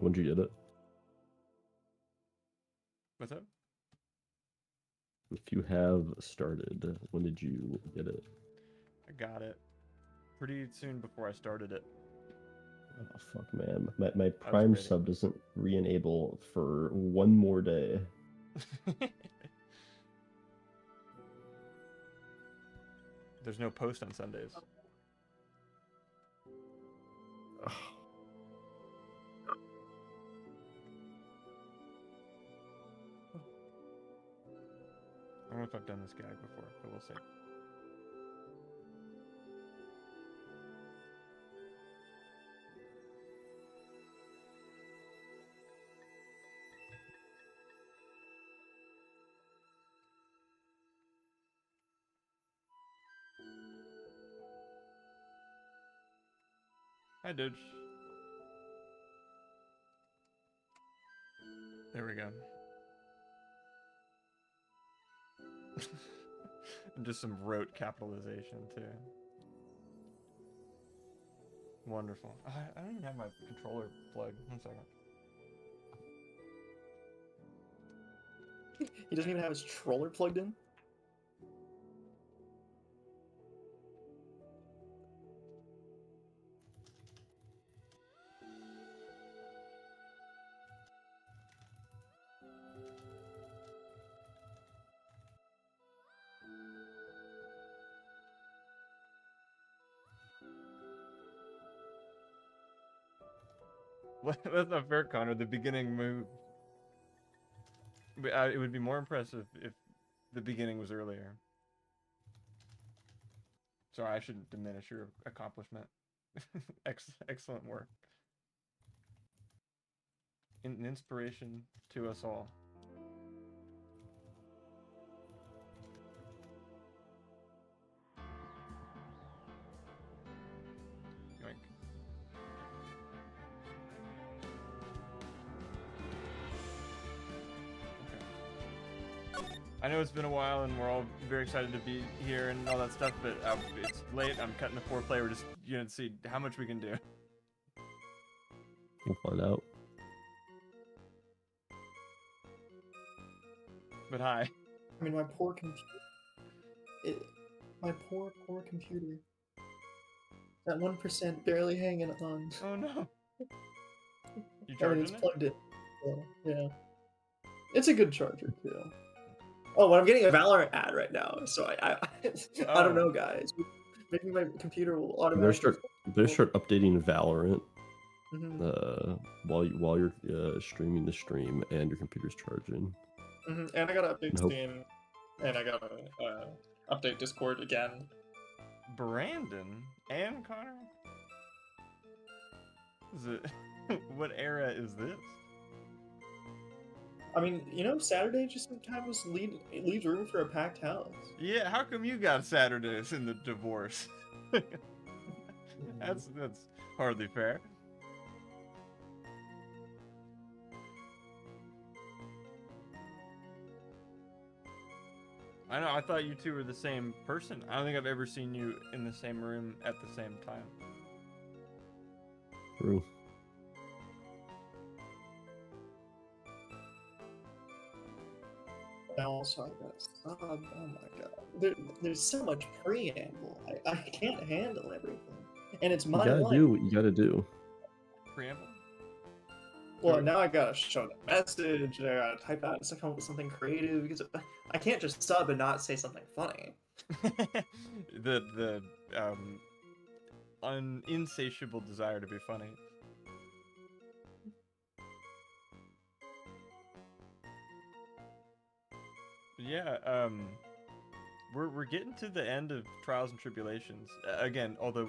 When did you get it? What's up? If you have started, when did you get it? I got it pretty soon before I started it. Oh fuck, man! My was Prime ready. sub doesn't re-enable for one more day. There's no post on Sundays. I don't know if I've done this gag before, but we'll see. Hi, Dodge. There we go. Just some rote capitalization, too. Wonderful. I don't even have my controller plugged. 1 second. He doesn't even have his troller plugged in? That's not fair, Connor. The beginning move. It would be more impressive if the beginning was earlier. Sorry, I shouldn't diminish your accomplishment. Excellent work. An inspiration to us all. Yoink. I know it's been a while and we're all very excited to be here and all that stuff, but it's late. I'm cutting the foreplay. We're just gonna see how much we can do. We'll find out. But hi. I mean, my poor computer. My poor computer. That 1% barely hanging on. Oh no. You I mean, charging it's it? plugged in. So, yeah. It's a good charger, too. Oh, well, I'm getting a Valorant ad right now, so I don't know, guys. Maybe my computer will automatically... They start updating Valorant Mm-hmm. while you're streaming the stream and your computer's charging. Mm-hmm. And I gotta update Steam, and I gotta update Discord again. Brandon and Connor? Is it... What era is this? I mean, you know, Saturday just kind of leaves room for a packed house. Yeah, how come you got Saturdays in the divorce? That's hardly fair. I know, I thought you two were the same person. I don't think I've ever seen you in the same room at the same time. True. Also, I got sub. Oh my god, there's so much preamble. I can't handle everything, and it's my You gotta life. do what you gotta do. Preamble? Well, now I gotta show the message. I gotta type out and come up with something creative because I can't just sub and not say something funny. the insatiable desire to be funny. Yeah, we're getting to the end of Trials and Tribulations. Again, although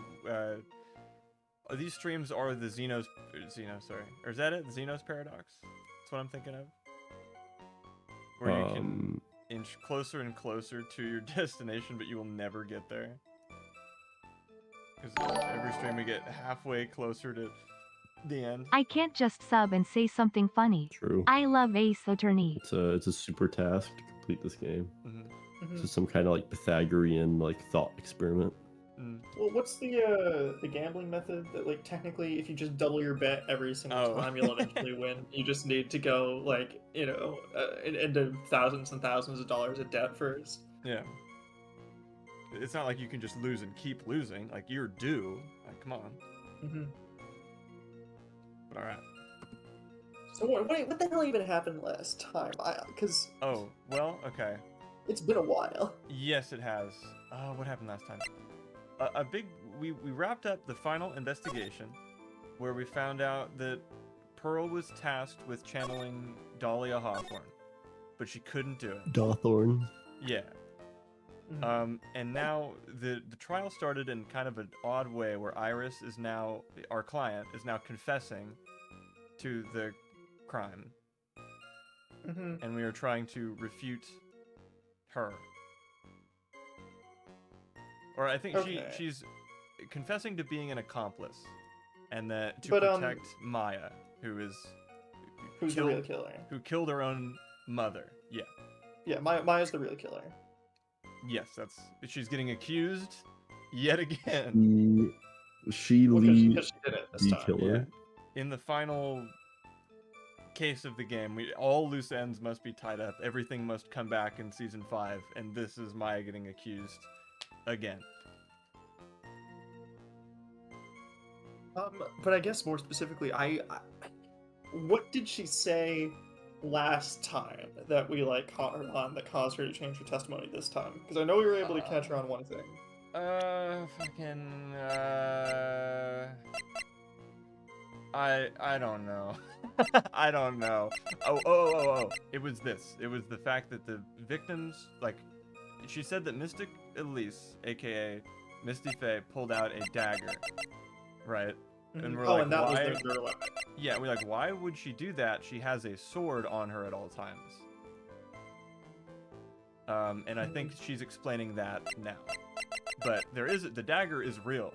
these streams are the Xenos, sorry, or is that it? The Xenos paradox? That's what I'm thinking of. Where you can inch closer and closer to your destination, but you will never get there. Because every stream we get halfway closer to the end. I can't just sub and say something funny. True. I love Ace Attorney. It's a super task to complete this game. Mm-hmm. This is some kind of like Pythagorean like thought experiment. Well, what's the gambling method that, like, technically if you just double your bet every single Oh. time, you'll eventually win. You just need to go, like, into thousands and thousands of dollars of debt first. Yeah. It's not like you can just lose and keep losing. Like, you're due. Like, come on. Mm-hmm. But all right. So what the hell even happened last time? Because Oh, well, okay. it's been a while. Yes, it has. What happened last time? We wrapped up the final investigation where we found out that Pearl was tasked with channeling Dahlia Hawthorne, but she couldn't do it. Dawthorn. Yeah. Mhm. And now the trial started in kind of an odd way where Iris is now, our client, is now confessing to the crime. Mm-hmm. And we are trying to refute her. Or I think Okay. she's confessing to being an accomplice, and that to But, protect Maya, who's the real killer? who killed her own mother. Yeah. Yeah, Maya's the real killer. Yes, she's getting accused yet again. She Well, leads because she did it this the time. killer. Yeah. In the final case of the game, all loose ends must be tied up. Everything must come back in season 5, and this is Maya getting accused again. But I guess more specifically, what did she say last time that we like caught her on that caused her to change her testimony this time? Because I know we were able to catch her on one thing. I don't know. I don't know. Oh. It was this. It was the fact that the victims, like, she said that Mystic Elise, aka Misty Faye, pulled out a dagger, right? And we're like, and that why? was their weapon. Yeah, we're like, why would she do that? She has a sword on her at all times. And I think she's explaining that now. But the dagger is real.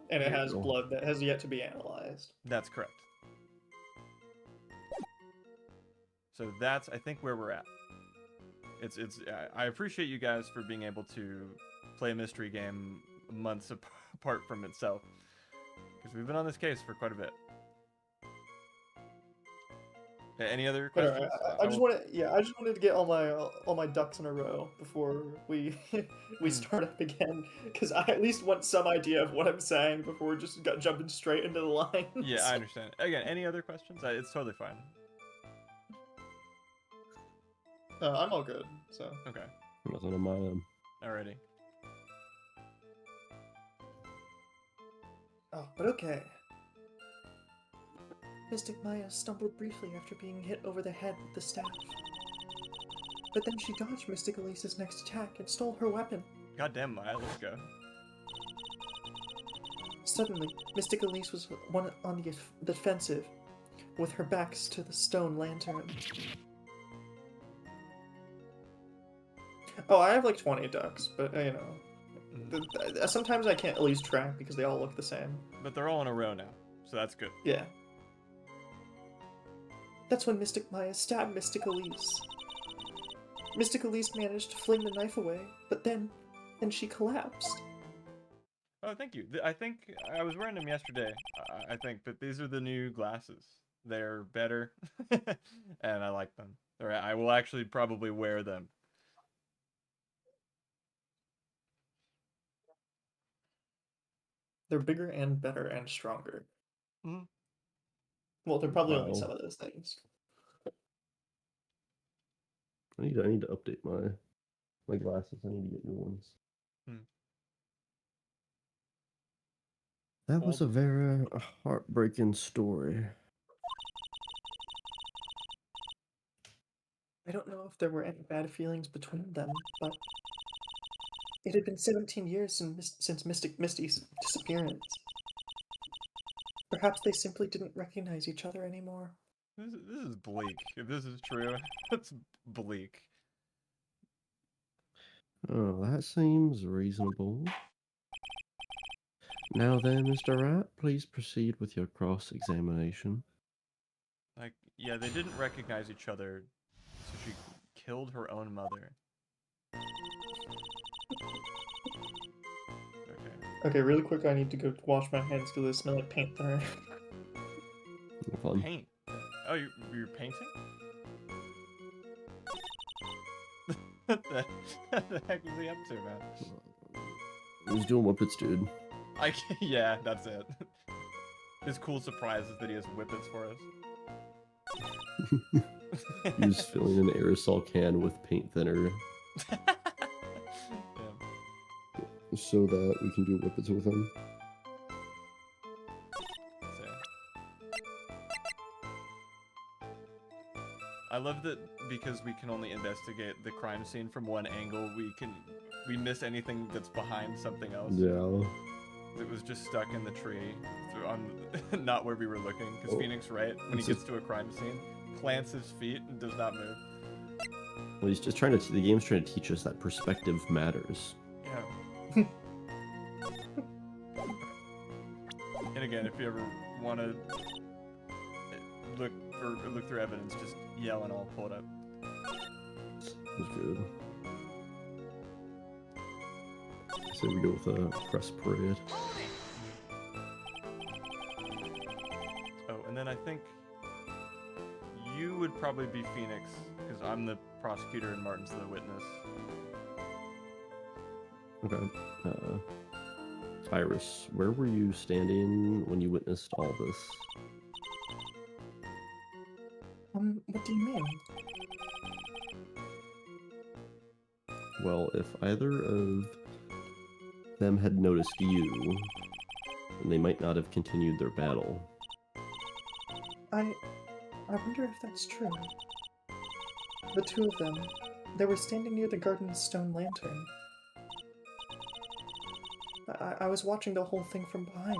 And it has blood that has yet to be analyzed. That's correct. So that's, I think, where we're at. I appreciate you guys for being able to play a mystery game months apart from itself, because we've been on this case for quite a bit. Any other questions? I just wanted to get all my ducks in a row before we start up again, because I at least want some idea of what I'm saying before we're just jumping straight into the lines. Yeah, I understand. Again, any other questions? It's totally fine. I'm all good. So okay. Nothing on my end. Alrighty. Oh, but okay. Mystic Maya stumbled briefly after being hit over the head with the staff. But then she dodged Mystic Elise's next attack and stole her weapon. Goddamn, Maya, let's go. Suddenly, Mystic Elise was on the defensive, with her backs to the stone lantern. Oh, I have like 20 ducks, but you know, sometimes I can't lose track because they all look the same. But they're all in a row now, so that's good. Yeah. That's when Mystic Maya stabbed Mystic Elise. Mystic Elise managed to fling the knife away, but then she collapsed. Oh, thank you. I think I was wearing them yesterday. I think, but these are the new glasses. They're better, and I like them. I will actually probably wear them. They're bigger and better and stronger. Mm-hmm. Well, they're probably only some of those things. I need to update my glasses. I need to get new ones. That was a very heartbreaking story. I don't know if there were any bad feelings between them, but it had been 17 years since Misty's disappearance. Perhaps they simply didn't recognize each other anymore. This is bleak. If this is true, it's bleak. Oh, that seems reasonable. Now then, Mr. Wright, please proceed with your cross-examination. Like, yeah, they didn't recognize each other, so she killed her own mother. Okay, really quick, I need to go wash my hands because they smell like paint thinner. Fun. Paint. Oh, you're painting? What the heck was he up to, man? He's doing whippets, dude. Yeah, that's it. His cool surprise is that he has whippets for us. He's filling an aerosol can with paint thinner Yeah. so that we can do whippets with him. So. I love that because we can only investigate the crime scene from one angle, we miss anything that's behind something else. Yeah. It was just stuck in the tree, on not where we were looking. Because Phoenix, right, when he gets to a crime scene, plants his feet and does not move. Well, he's just trying to. The game's trying to teach us that perspective matters. Yeah. And again, if you ever want to look through evidence, just yell and I'll pull it up. That's good. So we go with a press parade. Oh, and then I think you would probably be Phoenix, because I'm the prosecutor and Martin's the witness. Okay. Iris, where were you standing when you witnessed all this? What do you mean? Well, if either of them had noticed you, then they might not have continued their battle. I wonder if that's true. The two of them, they were standing near the garden's stone lantern. I was watching the whole thing from behind.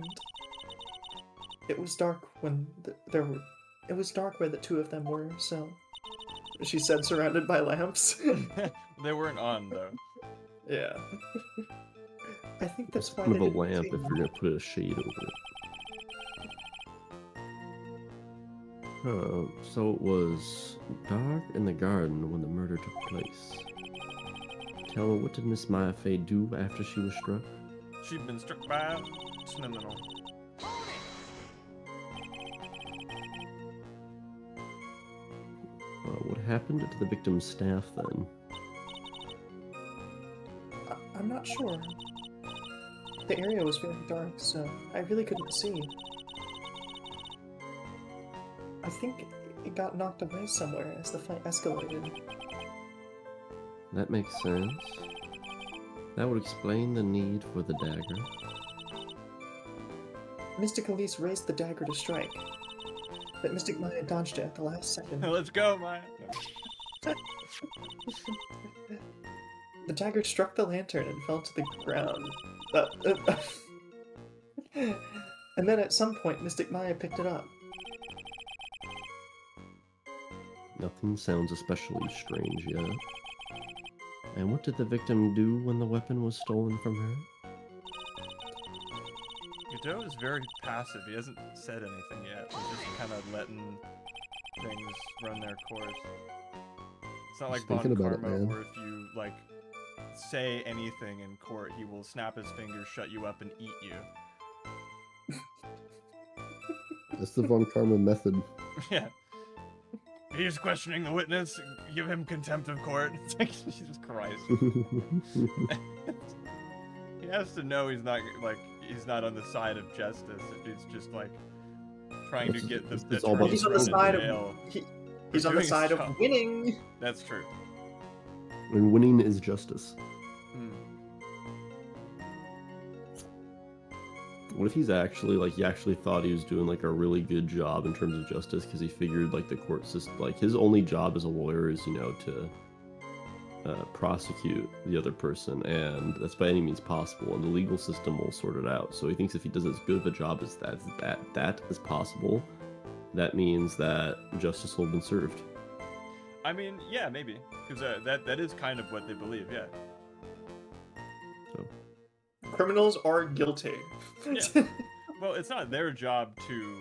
It was dark when it was dark where the two of them were, so... She said surrounded by lamps. They weren't on, though. Yeah. I think that's It's why kind they of a didn't lamp see if me. you're gonna put a shade over it. So it was dark in the garden when the murder took place. Tell me, what did Miss Maya Fey do after she was struck? She'd been struck by a criminal. What happened to the victim's staff then? I'm not sure. The area was very dark, so I really couldn't see. I think it got knocked away somewhere as the fight escalated. That makes sense. That would explain the need for the dagger. Mystic Elise raised the dagger to strike, but Mystic Maya dodged it at the last second. Let's go, Maya. The dagger struck the lantern and fell to the ground. And then at some point, Mystic Maya picked it up. Nothing sounds especially strange yet. And what did the victim do when the weapon was stolen from her? Godot is very passive. He hasn't said anything yet. He's just kind of letting things run their course. It's not like Just thinking Von about it, Karma, man. where if you like say anything in court, he will snap his fingers, shut you up, and eat you. That's the Von Karma method. Yeah. He's questioning the witness. Give him contempt of court. It's like, Jesus Christ. He has to know he's not on the side of justice. If he's just like trying to get the It's all about He's on the thrown in side jail. he's on the doing his side job. of winning. That's true. And winning is justice. Hmm. What if he's actually he actually thought he was doing like a really good job in terms of justice because he figured like the court system, like his only job as a lawyer is to prosecute the other person, and that's by any means possible, and the legal system will sort it out. So he thinks if he does as good of a job as that is possible, that means that justice will have been served. I mean, yeah, maybe, because that is kind of what they believe. Yeah. So Criminals are guilty. Yeah. Well, it's not their job to,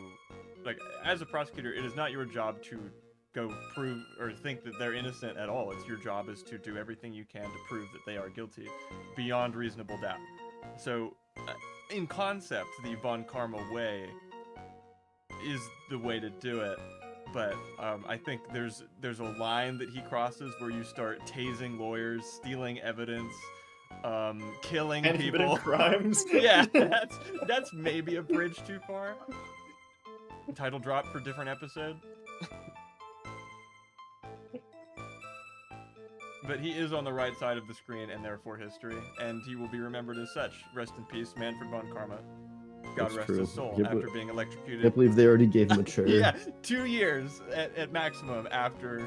like, as a prosecutor, it is not your job to go prove or think that they're innocent at all. It's your job is to do everything you can to prove that they are guilty beyond reasonable doubt. So in concept, the Von Karma way is the way to do it. But I think there's a line that he crosses where you start tasing lawyers, stealing evidence, killing And people. committing crimes. Yeah, that's maybe a bridge too far. Title drop for different episode. But he is on the right side of the screen and therefore history, and he will be remembered as such. Rest in peace, Manfred von Karma. God That's rest true. his soul Yeah, after but- being I electrocuted. can't believe they already gave him a chair. Yeah, 2 years at maximum after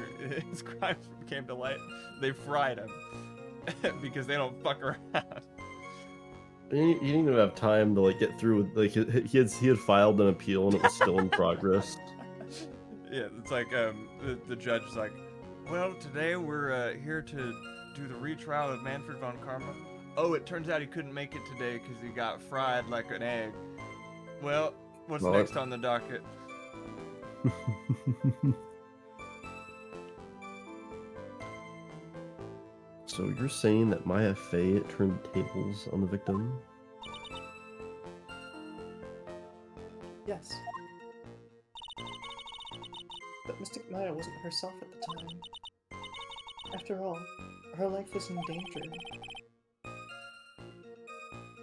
his crimes came to light. They fried him because they don't fuck around. He didn't even have time to like get through with like he had filed an appeal and it was still in progress. Yeah, it's like the judge is like, well, today we're here to do the retrial of Manfred von Karma. Oh, it turns out he couldn't make it today because he got fried like an egg. Well, what's Well, next on the docket? So you're saying that Maya Fey turned the tables on the victim? Yes. But Mystic Maya wasn't herself at the time. After all, her life was in danger.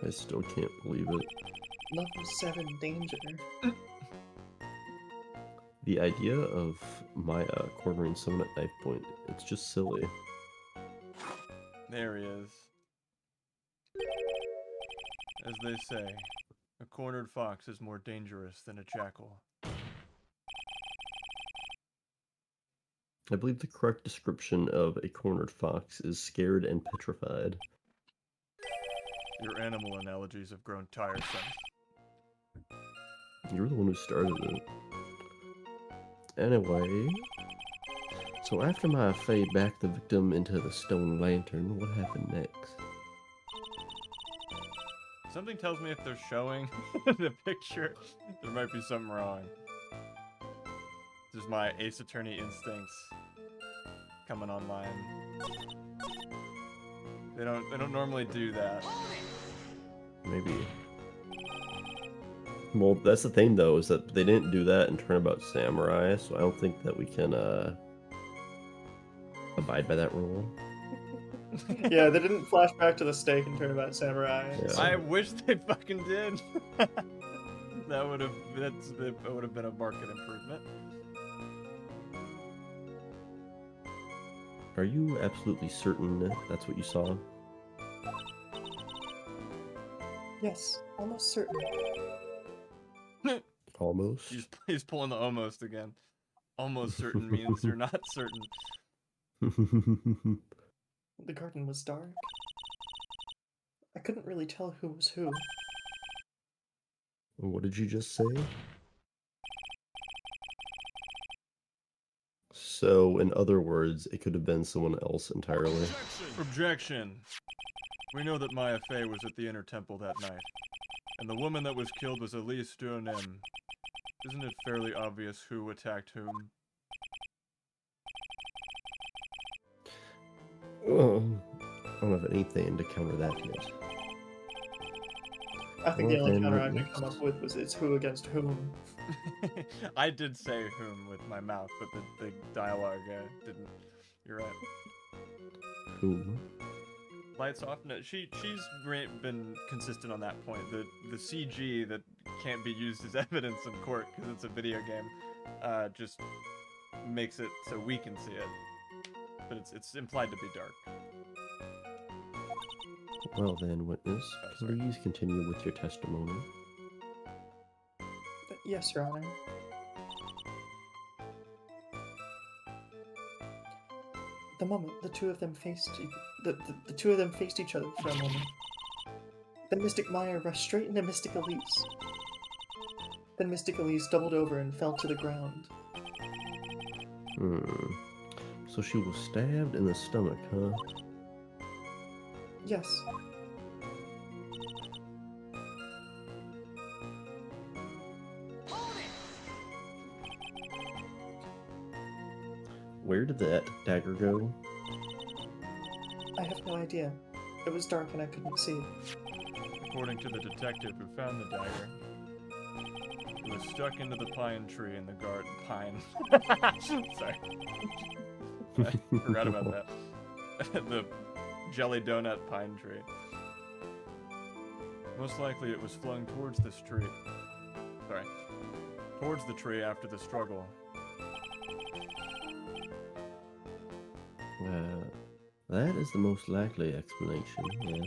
I still can't believe it. Level 7 danger. The idea of Maya cornering someone at knife point, it's just silly. There he is. As they say, a cornered fox is more dangerous than a jackal. I believe the correct description of a cornered fox is scared and petrified. Your animal analogies have grown tiresome. You're the one who started it. Anyway, so after Maya Fey backed the victim into the stone lantern, what happened next? Something tells me if they're showing the picture, there might be something wrong. This is my Ace Attorney instincts coming online. They don't normally do that. Maybe. Well, that's the thing though, is that they didn't do that in Turnabout Samurai, so I don't think that we can abide by that rule. Yeah, they didn't flash back to the stake and Turnabout Samurai. Yeah. so- I wish they fucking did. That would have been a market improvement. Are you absolutely certain that's what you saw? Yes, almost certain. Almost. He's pulling the almost again. Almost certain means you're not certain. The garden was dark. I couldn't really tell who was who. What did you just say? So, in other words, it could have been someone else entirely. Objection. We know that Maya Fey was at the Inner Temple that night, and the woman that was killed was Elise Duonim. Isn't it fairly obvious who attacked whom? I don't have anything to counter that yet. I think Well, the only then counter I what could come next? up with was it's who against whom. I did say whom with my mouth, but the dialogue didn't. You're right. Who? Lights off. No, she's been consistent on that point. The CG that can't be used as evidence in court because it's a video game, just makes it so we can see it. But it's implied to be dark. Well then, witness, Oh, sorry. please continue with your testimony. Yes, Your Honor. The moment the two of them faced the two of them faced each other for a moment. Then Mystic Maya rushed straight into Mystic Elise. Then Mystic Elise doubled over and fell to the ground. So she was stabbed in the stomach, huh? Yes. Where did that dagger go? I have no idea. It was dark and I couldn't see. According to the detective who found the dagger, it was stuck into the pine tree in the garden. Pine. Sorry. I forgot about that. The jelly donut pine tree. Most likely it was flung towards this tree. Sorry. Towards the tree after the struggle. That is the most likely explanation, yes.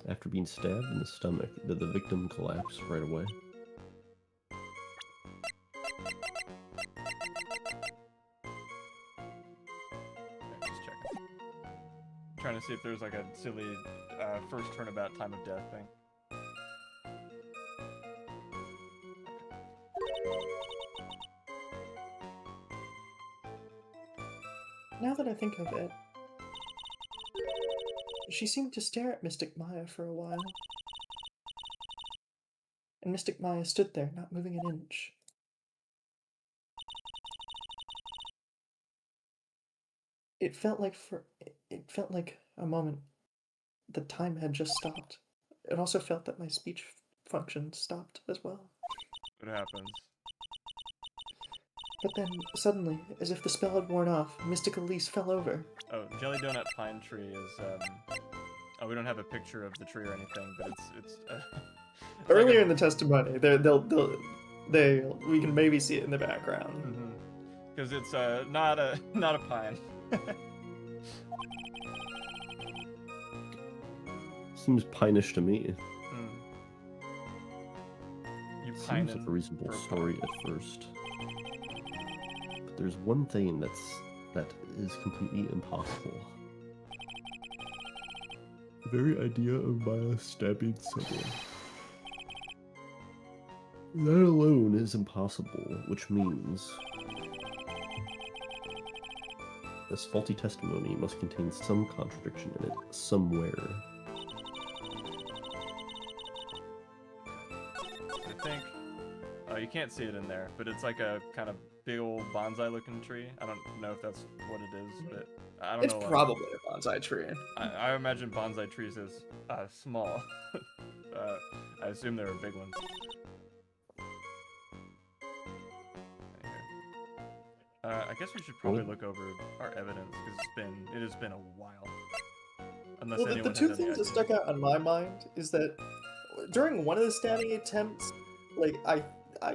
After being stabbed in the stomach, did the victim collapse right away? Okay, just checking. Trying to see if there's like a silly first turnabout time of death thing. Now that I think of it, she seemed to stare at Mystic Maya for a while. And Mystic Maya stood there, not moving an inch. It felt like a moment the time had just stopped. It also felt that my speech function stopped as well. What happens? But then, suddenly, as if the spell had worn off, Mystic Elise fell over. Oh, Jelly Donut Pine Tree is, oh, we don't have a picture of the tree or anything, but it's Earlier in the testimony, we can maybe see it in the background. Because it's, not a pine. Seems pinish to me. You Seems like a reasonable story at first. But there's one thing that is completely impossible. The very idea of Maya stabbing someone. That alone is impossible, which means this faulty testimony must contain some contradiction in it somewhere. I think, oh, you can't see it in there, but it's like a kind of big old bonsai looking tree. I don't know if that's what it is, but I don't know. It's probably a bonsai tree. I imagine bonsai trees as small. I assume there are big ones. I guess we should probably look over our evidence because it has been a while. Unless Well, anyone the two has any things that idea. stuck out on my mind is that during one of the stabbing attempts, like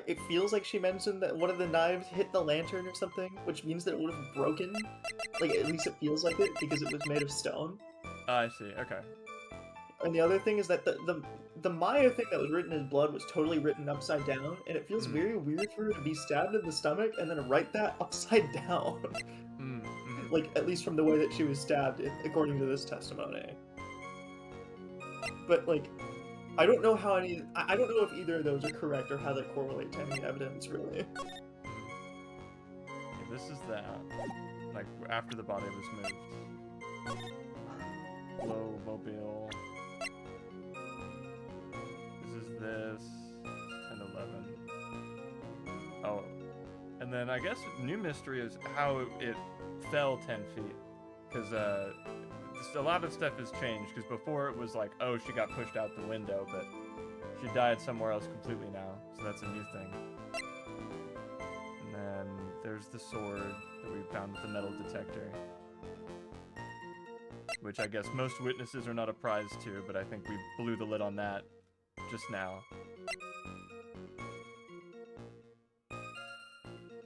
it feels like she mentioned that one of the knives hit the lantern or something, which means that it would have broken. Like at least it feels like it because it was made of stone. I see. Okay. And the other thing is that the Maya thing that was written in blood was totally written upside down, and it feels very weird for her to be stabbed in the stomach and then write that upside down. Like, at least from the way that she was stabbed, according to this testimony. But, like, I don't know how I don't know if either of those are correct or how they correlate to any evidence, really. Okay, this is that. Like, after the body was moved. Low mobile. This 10, 11. Oh, and then I guess new mystery is how it fell 10 feet, because a lot of stuff has changed. Because before it was like, oh, she got pushed out the window, but she died somewhere else completely now, so that's a new thing. And then there's the sword that we found with the metal detector, which I guess most witnesses are not apprised to, but I think we blew the lid on that just now.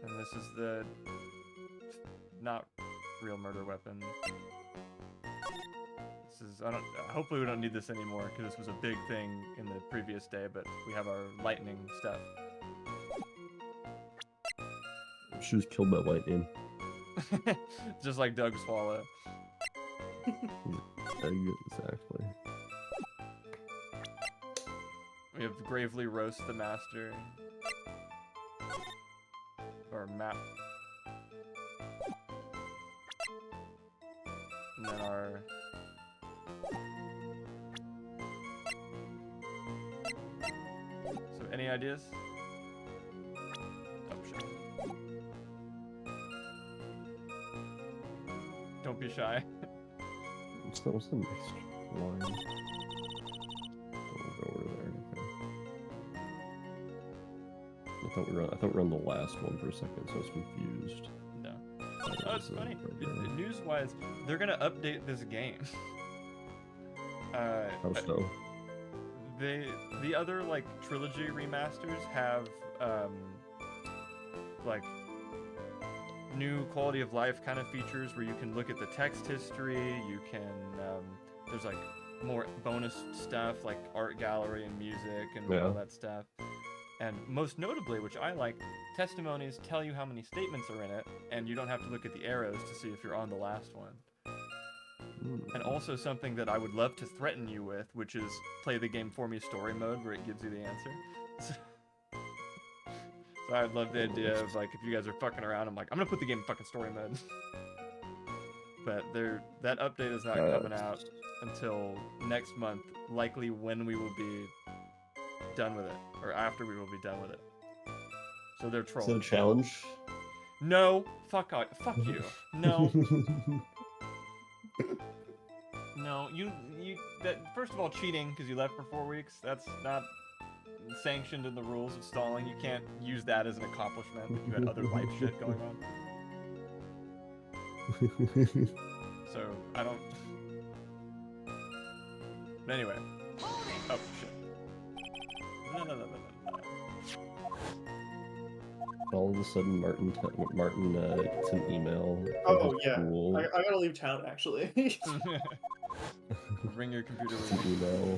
And this is the not real murder weapon. This is, hopefully we don't need this anymore because this was a big thing in the previous day, but we have our lightning stuff. She was killed by lightning. Just like Doug Swallow. Exactly. We have Gravely Roast the Master. Or Map. And then our... So, any ideas? Oh, shit. Don't be shy. What's the next line? We'll go over there. Okay. I thought we were on the last one for a second, so I was confused. No. Oh, it's funny. News-wise, they're gonna update this game. How so? The other like trilogy remasters have like new quality of life kind of features where you can look at the text history. You can there's like more bonus stuff like art gallery and music and all that stuff. And most notably, which I like, testimonies tell you how many statements are in it, and you don't have to look at the arrows to see if you're on the last one. And also something that I would love to threaten you with, which is play the game for me story mode, where it gives you the answer. So I love the idea of, like, if you guys are fucking around, I'm like, I'm gonna put the game in fucking story mode. But that update is not coming out until next month, likely when we will be done with it, or after we will be done with it. So they're trolling. Is that a challenge? No, fuck you. No. No, you that first of all, cheating because you left for 4 weeks. That's not sanctioned in the rules of stalling. You can't use that as an accomplishment if you had other life shit going on. So I don't. But anyway. Oh shit. No. All of a sudden, Martin gets an email. Oh yeah, School. I gotta leave town actually. Bring your computer Gets an with you. email.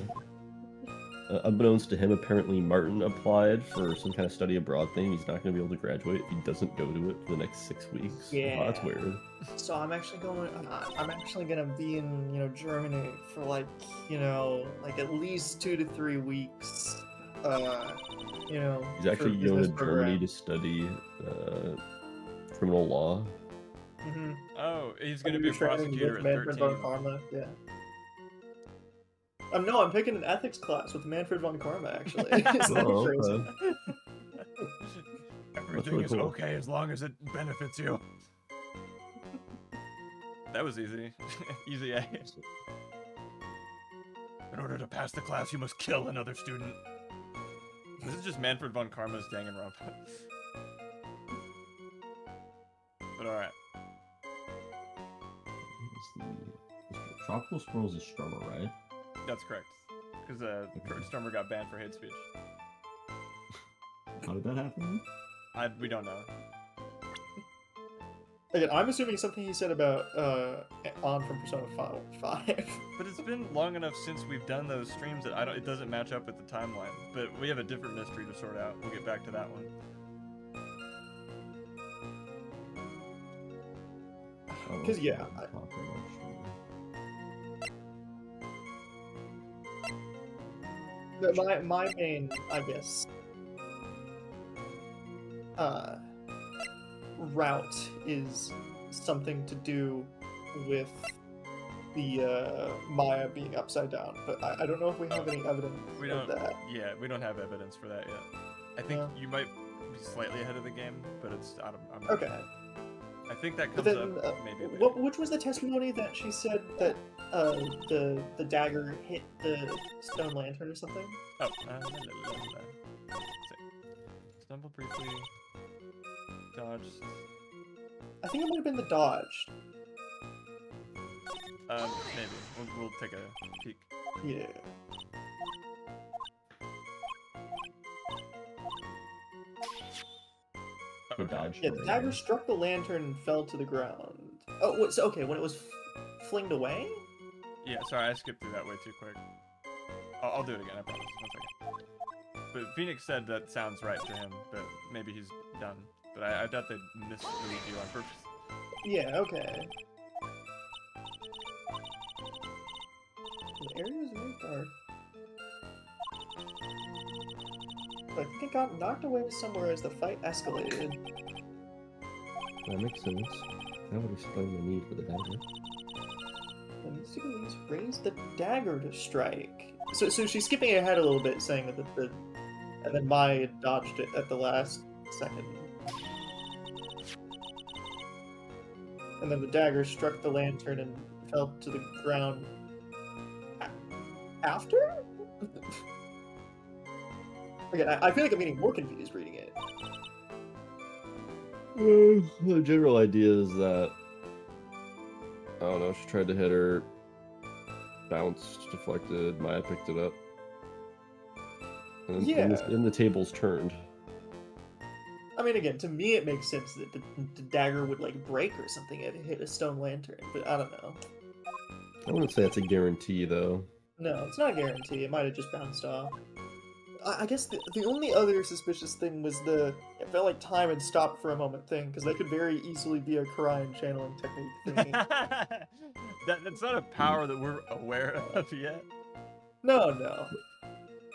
Unbeknownst to him, apparently Martin applied for some kind of study abroad thing. He's not going to be able to graduate if he doesn't go to it for the next 6 weeks. Yeah. Oh, that's weird. So I'm actually gonna be in Germany for like at least 2 to 3 weeks. He's actually for going to business Germany program. to study criminal law. Mm-hmm. Oh, he's gonna be a prosecutor at Manfred von 13. Karma, yeah. No, I'm taking an ethics class with Manfred von Karma, actually. It's not Oh, crazy. okay. Everything really is cool. okay as long as it benefits you. That was easy. Easy A. In order to pass the class, you must kill another student. This is just Manfred von Karma's Danganronpa. But alright. Tropical Squirrel's a strummer, right? That's correct. Because Stormer got banned for hate speech. How did that happen? We don't know. Again, I'm assuming something he said about On from Persona 5. But it's been long enough since we've done those streams that it doesn't match up with the timeline. But we have a different mystery to sort out. We'll get back to that one. Because yeah, my main, I guess, route is something to do with the Maya being upside down, but I don't know if we have any evidence of that. Yeah, we don't have evidence for that yet. I think you might be slightly ahead of the game, but I'm not Okay. sure. I think that But comes then, up maybe later. which was the testimony that she said that the dagger hit the stone lantern or something? Oh, let's see. Stumbled briefly, dodged. I think it might have been the dodge. Maybe. We'll take a peek. Yeah. Oh, dodge. Yeah, the dagger struck the lantern and fell to the ground. Oh, so okay, when it was flinged away? Yeah, sorry, I skipped through that way too quick. I'll do it again, I promise. 1 second. But Phoenix said that sounds right to him, but maybe he's done. But I doubt they'd mislead you on purpose. Yeah, okay. The area is very dark. But I think it got knocked away somewhere as the fight escalated. That makes sense. That would explain the need for the dagger. The mystical leaves raised the dagger to strike. So she's skipping ahead a little bit, saying that and then Maya dodged it at the last second. And then the dagger struck the lantern and fell to the ground after? Again, I feel like I'm getting more confused reading it. The general idea is that, I don't know, she tried to hit her, bounced, deflected, Maya picked it up. And Yeah. then the tables turned. I mean, again, to me it makes sense that the dagger would like break or something if it hit a stone lantern, but I don't know. I wouldn't say that's a guarantee, though. No, it's not a guarantee. It might have just bounced off. I guess the only other suspicious thing was it felt like time had stopped for a moment thing, because that could very easily be a Karayan channeling technique thingy. That's not a power that we're aware of yet. No.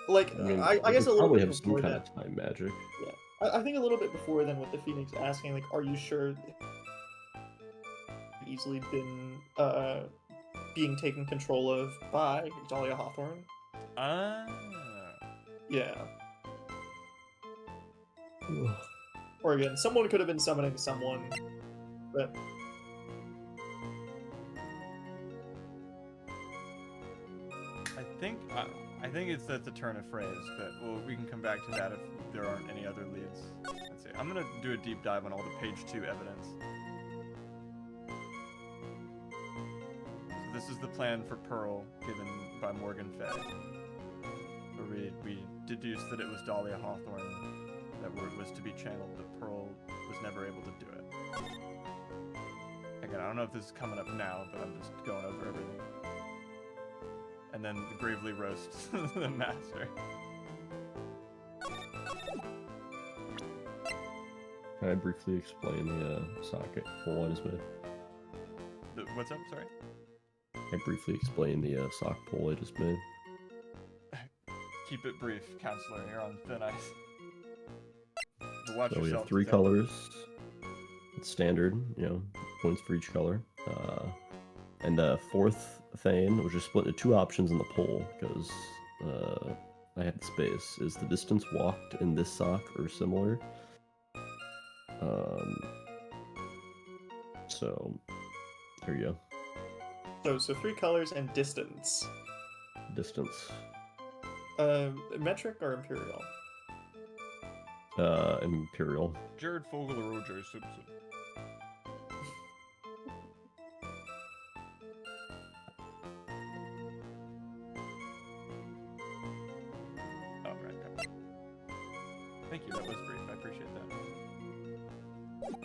Like, I mean, I they guess a could little probably bit have some before kind that. of time magic. Yeah. I think a little bit before then with the Phoenix asking, like, are you sure easily been being taken control of by Dahlia Hawthorne? Ah. Yeah. Or again, someone could have been summoning someone, but I think that's a turn of phrase, but we can come back to that if there aren't any other leads. Let's see. I'm gonna do a deep dive on all the page 2 evidence. So this is the plan for Pearl given by Morgan Fay, where we deduced that it was Dahlia Hawthorne that was to be channeled, but Pearl was never able to do it. Again, I don't know if this is coming up now, but I'm just going over everything. And then gravely roast the master. Can I briefly explain the socket pull I just made? What's up? Sorry? I briefly explain the sock pull I just made. Keep it brief, counselor. You're on thin ice. But watch So we yourself. have 3 colors. It's standard, points for each color. And the fourth thing, which is split into 2 options in the poll, because I have the space, is the distance walked in this sock or similar. So there you so 3 colors and distance. Distance. Metric or imperial? Imperial. Jared Fogle or Roger Simpson? Oh, right. Okay. Thank you. That was brief. I appreciate that.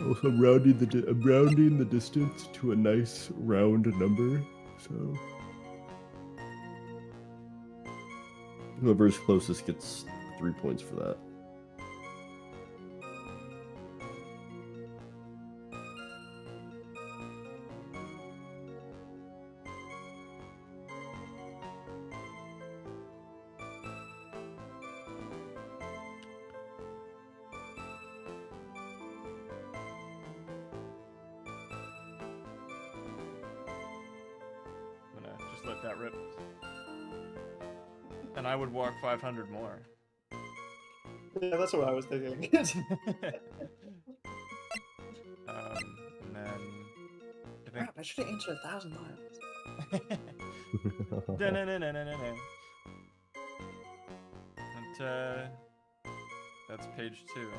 Also, I'm rounding the distance to a nice round number. So whoever's closest gets 3 points for that. I'm gonna just let that rip. And I would walk 500 more. Yeah, that's what I was thinking. And then I think. Crap, I should have answered 1,000 miles. Da-na-na-na-na-na. And that's page 2.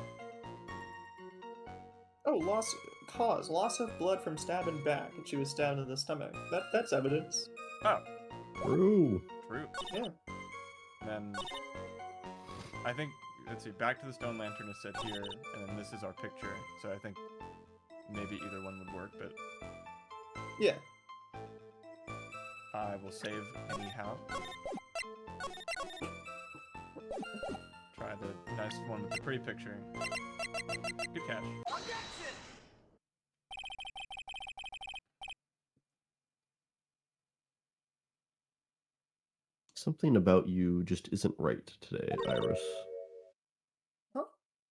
Oh, loss of blood from stabbing back, and she was stabbed in the stomach. That's evidence. Oh, True. true. Yeah. Then I think, let's see, back to the stone lantern is set here, and then this is our picture. So I think maybe either one would work, but Yeah. I will save anyhow. Try the nice one with the pretty picture. Good catch. Something about you just isn't right today, Iris.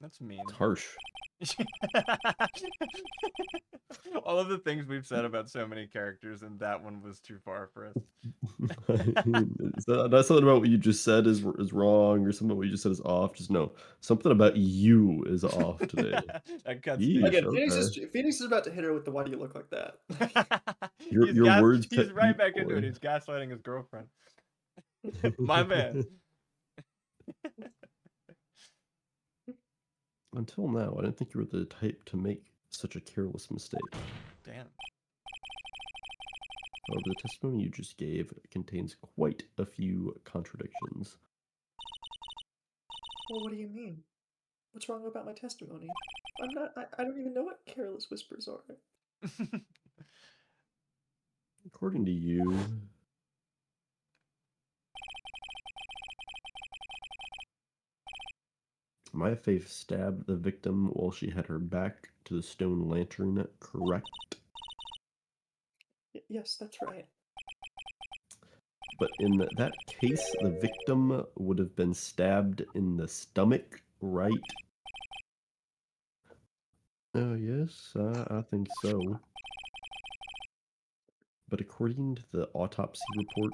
That's mean. It's harsh. All of the things we've said about so many characters, and that one was too far for us. Not something about what you just said is wrong, or something about what you just said is off. Just no, something about you is off today. That cuts Yeesh, deep. Again, okay. Phoenix is about to hit her with the "Why do you look like that?" Your words He's cut right deep, back into it. boy. He's gaslighting his girlfriend. My man. Until now, I didn't think you were the type to make such a careless mistake. Damn. However, the testimony you just gave contains quite a few contradictions. Well, what do you mean? What's wrong about my testimony? I'm not. I don't even know what careless whispers are. According to you, Maya Faith stabbed the victim while she had her back to the stone lantern, correct? Yes, that's right. But in that case, the victim would have been stabbed in the stomach, right? Oh, yes, I think so. But according to the autopsy report,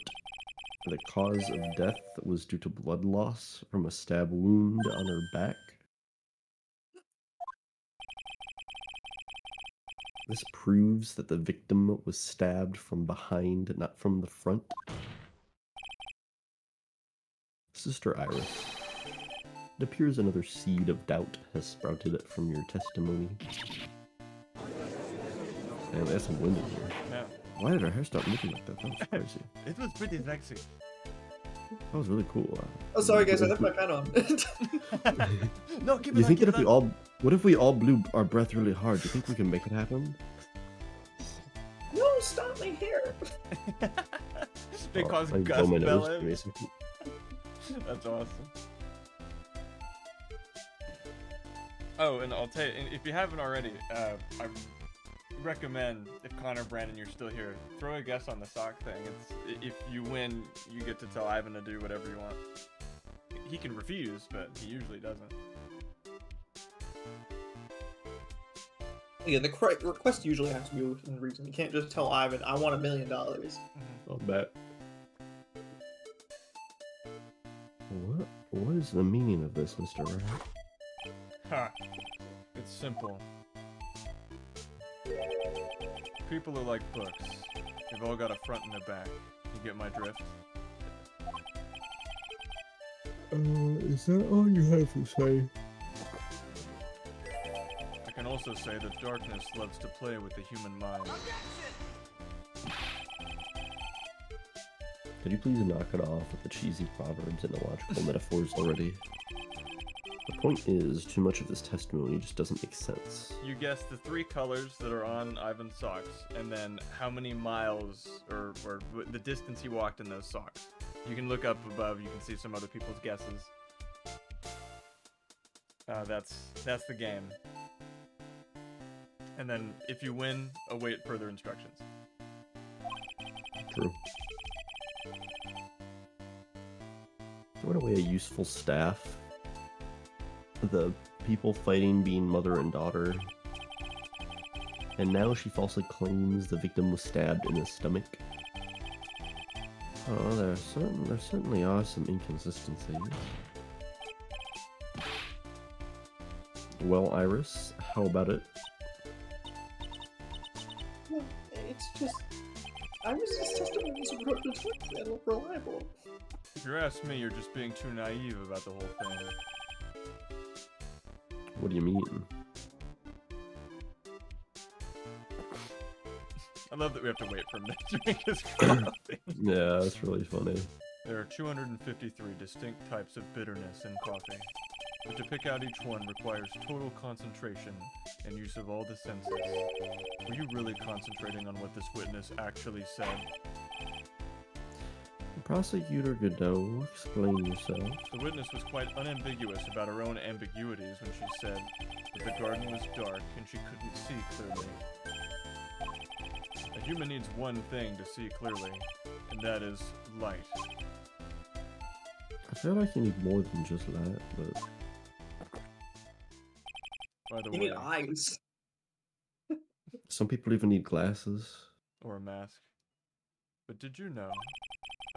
the cause of death was due to blood loss from a stab wound on her back. This proves that the victim was stabbed from behind, not from the front. Sister Iris, it appears another seed of doubt has sprouted from your testimony. Man, that's some wind in here. Yeah. Why did her hair start moving like that? That was crazy. It was pretty sexy. That was really cool. Oh, sorry guys, I left my pen on. No, keep it You on, think keep that if it we on. all, what if we all blew our breath really hard? Do you think we can make it happen? No, stop my hair. They Oh, cause I gust blow my nose, bellows. basically. That's awesome. Oh, and I'll tell you, and if you haven't already, I recommend, if Connor, Brandon, you're still here, throw a guess on the sock thing. It's, if you win, you get to tell Ivan to do whatever you want. He can refuse, but he usually doesn't. Yeah, the request usually has to be within reason. You can't just tell Ivan, "I want $1 million." I'll bet. What is the meaning of this, Mr. Rat? Ha! It's simple. People are like books. They've all got a front and a back. You get my drift? Is that all you have to say? I can also say that darkness loves to play with the human mind. Could you please knock it off with the cheesy proverbs and illogical metaphors already? The point is, too much of this testimony just doesn't make sense. You guess the 3 colors that are on Ivan's socks, and then how many miles, or the distance he walked in those socks. You can look up above, you can see some other people's guesses. That's the game. And then, if you win, await further instructions. True. Throw away a useful staff. The people fighting being mother and daughter. And now she falsely claims the victim was stabbed in the stomach. Oh, there certainly are some inconsistencies. Well, Iris, how about it? Well, it's just Iris's testimony is reliable. If you ask me, you're just being too naive about the whole thing. What do you mean? I love that we have to wait for him to drink his coffee. Yeah, that's really funny. There are 253 distinct types of bitterness in coffee, but to pick out each one requires total concentration and use of all the senses. Were you really concentrating on what this witness actually said? Prosecutor Godot, explain yourself. The witness was quite unambiguous about her own ambiguities when she said that the garden was dark and she couldn't see clearly. A human needs one thing to see clearly, and that is light. I feel like you need more than just that, but... By the You way, need eyes. Some people even need glasses. or a mask. But did you know,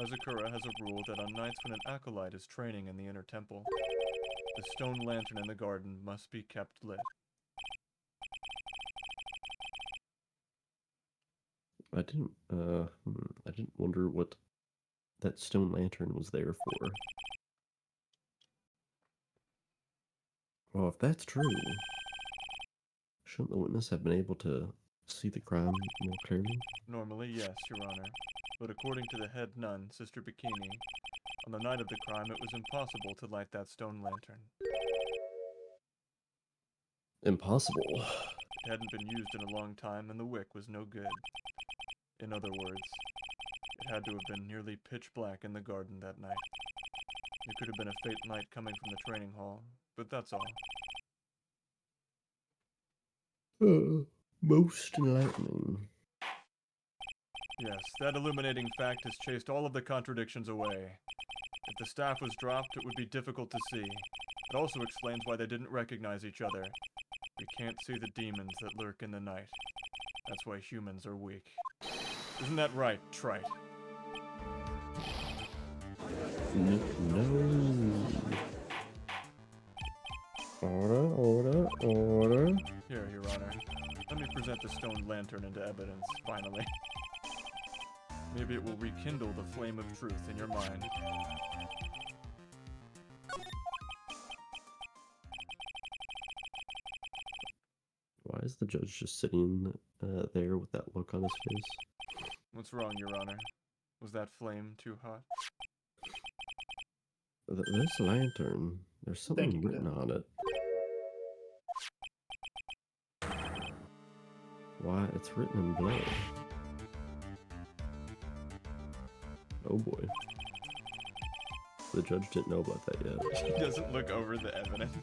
Azakura has a rule that on nights when an acolyte is training in the inner temple, the stone lantern in the garden must be kept lit. I didn't wonder what that stone lantern was there for. Well, if that's true, shouldn't the witness have been able to see the crime more clearly? Normally, yes, Your Honor. But according to the head nun, Sister Bikini, on the night of the crime it was impossible to light that stone lantern. Impossible. It hadn't been used in a long time and the wick was no good. In other words, it had to have been nearly pitch black in the garden that night. It could have been a faint light coming from the training hall, but that's all. Most enlightening. Yes, that illuminating fact has chased all of the contradictions away. If the staff was dropped, it would be difficult to see. It also explains why they didn't recognize each other. We can't see the demons that lurk in the night. That's why humans are weak. Isn't that right, Trite? No. Order. Here, Your Honor. Let me present the stone lantern into evidence, finally. Maybe it will rekindle the flame of truth in your mind. Why is the judge just sitting there with that look on his face? What's wrong, Your Honor? Was that flame too hot? This lantern, there's something you, written Godot. on it. Why, it's written in blood. Oh boy. The judge didn't know about that yet. He doesn't look over the evidence.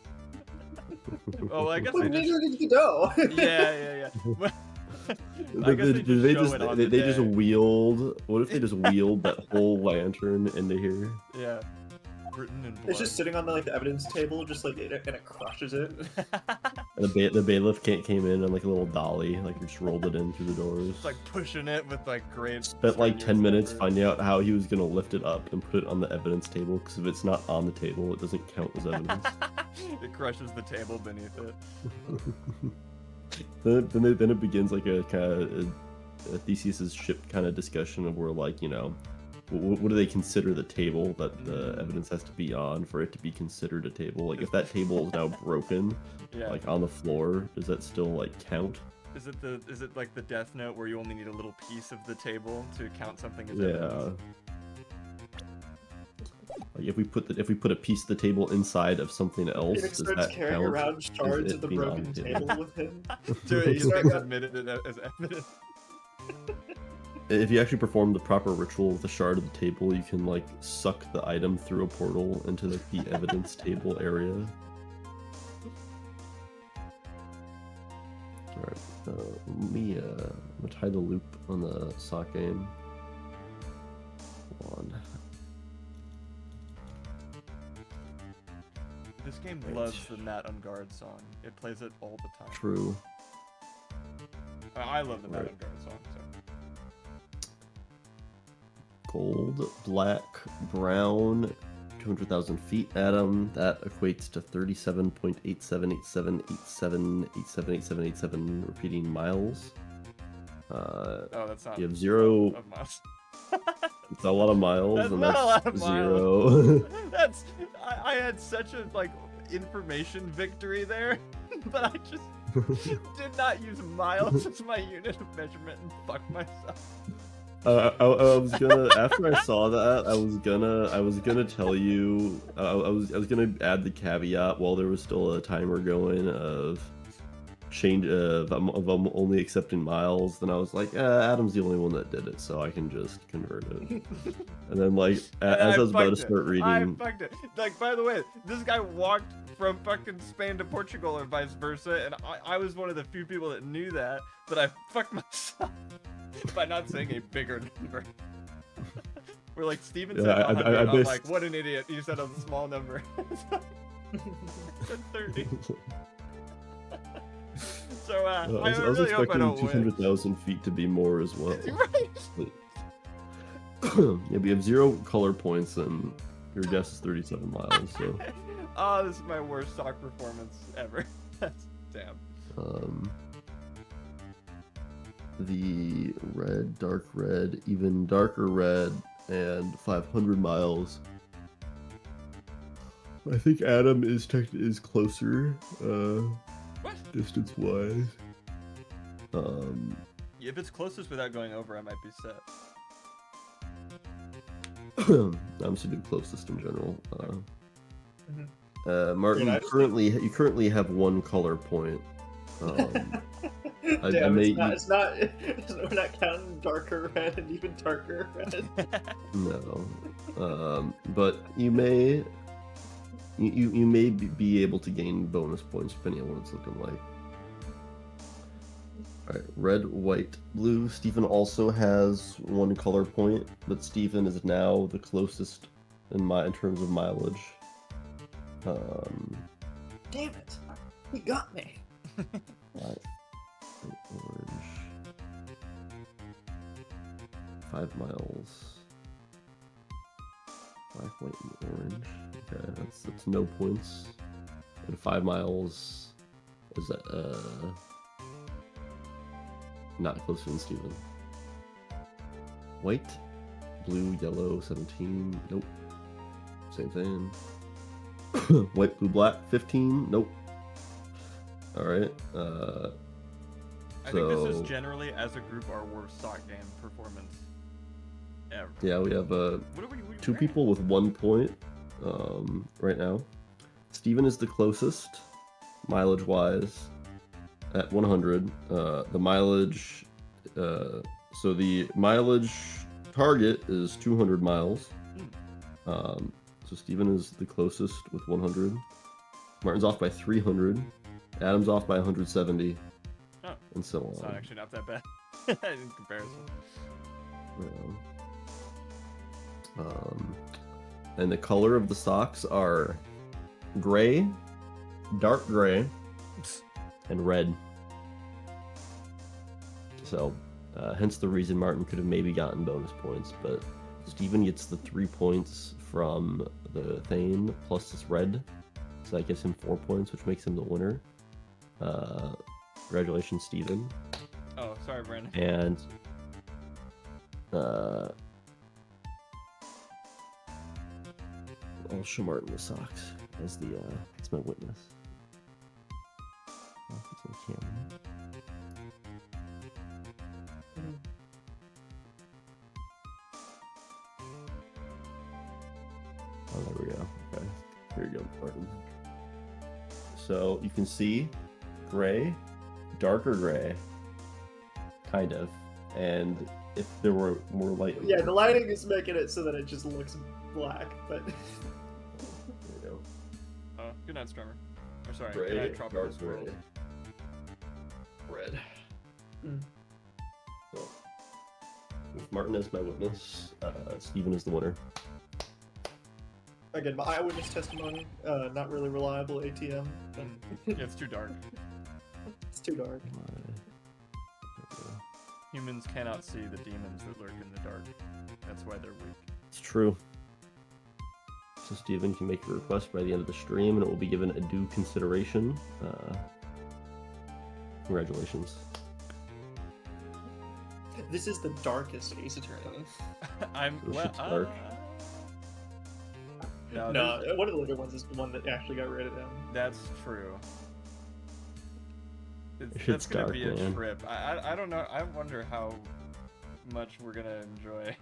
Oh, I guess Well, they neither just... did Godot. Yeah. Well, I guess they just show it on the they just day. wheeled. What if they just wheeled that whole lantern into here? Yeah. Written in blood. It's just sitting on the evidence table, just and it crushes it. And the bailiff came in on like a little dolly, like just rolled it in through the doors. It's like pushing it with like great. Spent like 10 strenuous minutes effort. finding out how he was gonna lift it up and put it on the evidence table. Because if it's not on the table, it doesn't count as evidence. It crushes the table beneath it. then it begins like a kind of a Theseus's ship kind of discussion of where like what do they consider the table that the evidence has to be on for it to be considered a table? Like if that table is now broken, Yeah. like on the floor, does that still like count? Is it like the Death Note where you only need a little piece of the table to count something as Yeah. evidence? Like if we put a piece of the table inside of something else, Phoenix does starts that carrying count? around shards it of the being on broken the table table? with him. Dude, you Sorry, think God. admitted it as evidence? If you actually perform the proper ritual with the shard of the table, you can like suck the item through a portal into like the evidence table area. Alright, let me I'm gonna tie the loop on the sock game. Hold on. This game Right. loves the Matt on Guard song. It plays it all the time. True. I love the Matt Right. on Guard song. So. Gold, black, brown, 200,000 feet, Adam. That equates to 37.878787878787 repeating miles. Oh, that's not. You have 0. Of miles. It's a lot of miles, That's and not that's a lot of 0. That's. I had such a information victory there, but I just did not use miles as my unit of measurement and fuck myself. I was gonna after I saw that I was gonna tell you I was gonna add the caveat while there was still a timer going of change of I'm only accepting miles. Then I was like, Adam's the only one that did it, so I can just convert it. And then as I was about to start reading, I fucked it. Like, by the way, this guy walked from fucking Spain to Portugal or vice versa, and I was one of the few people that knew that, but I fucked myself by not saying a bigger number. We're like, Steven said 100, I'm like, what an idiot, you said a small number. Said 30. So I was, I I was really hope I expecting don't win. 200,000 feet to be more as well. Right. But- yeah, we have 0 color points and your guess is 37 miles. So, Oh, this is my worst sock performance ever. That's damn. The red, dark red, even darker red, and 500 miles. I think Adam is closer, What? distance wise. If it's closest without going over, I might be set. I'm just doing closest in general. Mhm. Martin, Yeah, you currently have 1 color point. I Damn, may- it's not. We're not counting darker red and even darker red. No, but you may be able to gain bonus points depending on what it's looking like. All right, red, white, blue. Stephen also has 1 color point, but Stephen is now the closest in terms of mileage. Damn it! He got me. White, orange. 5 miles. Black, white, and orange. Okay, that's no points. And 5 miles is not closer than Steven. White, blue, yellow, 17. Nope. Same thing. White, blue, black, 15. Nope. All right. I think this is generally, as a group, our worst sock game performance ever. Yeah, we have What are we 2 wearing? people with 1 point right now. Steven is the closest, mileage-wise, at 100. The mileage, so the mileage target is 200 miles. So Steven is the closest with 100. Martin's off by 300. Adam's off by 170. Oh, and so it's on. not actually not that bad in comparison. Yeah. And the color of the socks are gray, dark gray, and red. So, hence the reason Martin could have maybe gotten bonus points, but Steven gets the 3 points from the Thane plus this red, so that gives him 4 points, which makes him the winner. Congratulations, Steven. Oh, sorry, Brandon. And I'll show Martin the socks as my witness. Oh, it's on camera. Oh, there we go. Okay, here you go, Martin. So you can see gray, darker gray, kind of, and if there were more light. Yeah, the lighting is making it so that it just looks black, but. There we go. Good night, Stormer. Or sorry, Gray, good night, Tropical dark Squirrels. gray, red. Mm. So, with Martin as my witness, Steven is the winner. Again, my eyewitness testimony, not really reliable ATM. But Yeah, it's too dark. it's too dark. There we go. Humans cannot see the demons that lurk in the dark. That's why they're weak. It's true. So Steven can make a request by the end of the stream, and it will be given a due consideration. Congratulations. This is the darkest Ace Attorney. I'm This well. shit's dark. No, No, one of the later ones is the one that actually got rated M. that's true. This That's shit's gonna dark, be a man. trip. I don't know. I wonder how much we're gonna enjoy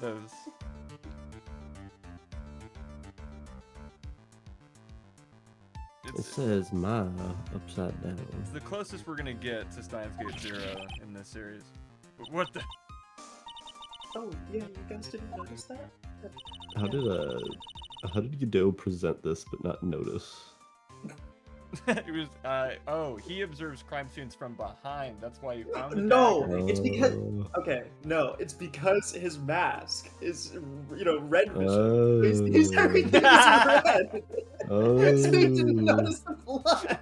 those. It It's says Ma upside down. the closest we're gonna get to Steins Gate 0 in this series. What the? Oh, yeah, you guys didn't notice that? How did Godot present this but not notice? It was. Oh, he observes crime scenes from behind. That's why you found the No! dagger. It's because- Okay, no, it's because his mask is, red vision. His everything is red. So he didn't notice the blood.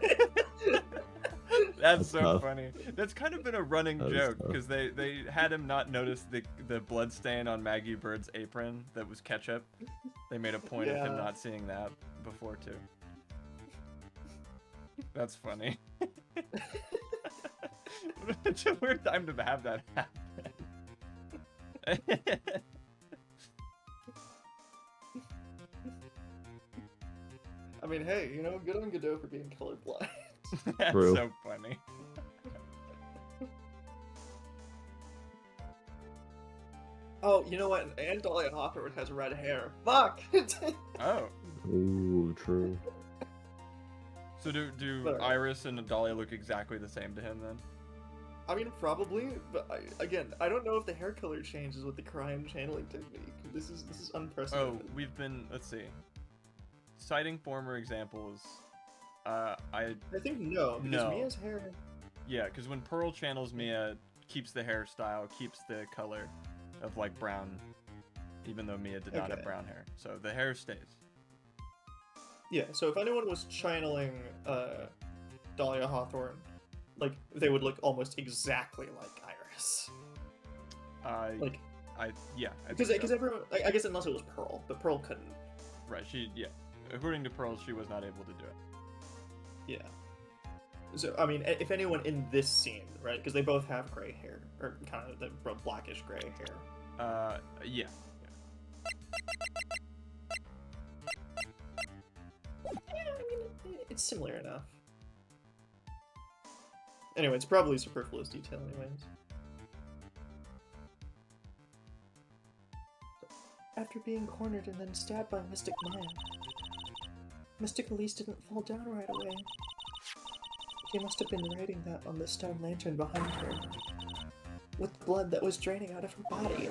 That's That's so tough. funny. That's kind of been a running That is joke tough. because they had him not notice the blood stain on Maggie Bird's apron that was ketchup. They made a point of him Yeah. not seeing that before too. That's funny. It's a weird time to have that happen. I mean, hey, you know, good on Godot for being colorblind. That's True. so funny. Oh, you know what? And Dahlia Hawthorne has red hair. Fuck! Oh, Ooh, true. so do But- Iris and Dahlia look exactly the same to him then? I mean, probably, but again, I don't know if the hair color changes with the crime channeling technique. This is Oh, unprecedented. we've been, let's see, citing former examples. I I think no, because No. Mia's hair. Yeah, because when Pearl channels Mia, keeps the hairstyle, keeps the color of like brown, even though Mia did not have Okay. brown hair. So the hair stays. Yeah, so if anyone was channeling Dahlia Hawthorne, like they would look almost exactly like Iris. Like Yeah, I because think so. everyone, I guess unless it was Pearl, but Pearl couldn't. Right, yeah. According to Pearl, she was not able to do it. Yeah. So I mean, if anyone in this scene, right? Because they both have gray hair, or kind of the blackish gray hair. Yeah. Yeah, I mean, it's similar enough. Anyway, it's probably superfluous detail, anyways. After being cornered and then stabbed by Mystic Maya, Mystic Elise didn't fall down right away. He must have been writing that on the stone lantern behind her, with blood that was draining out of her body.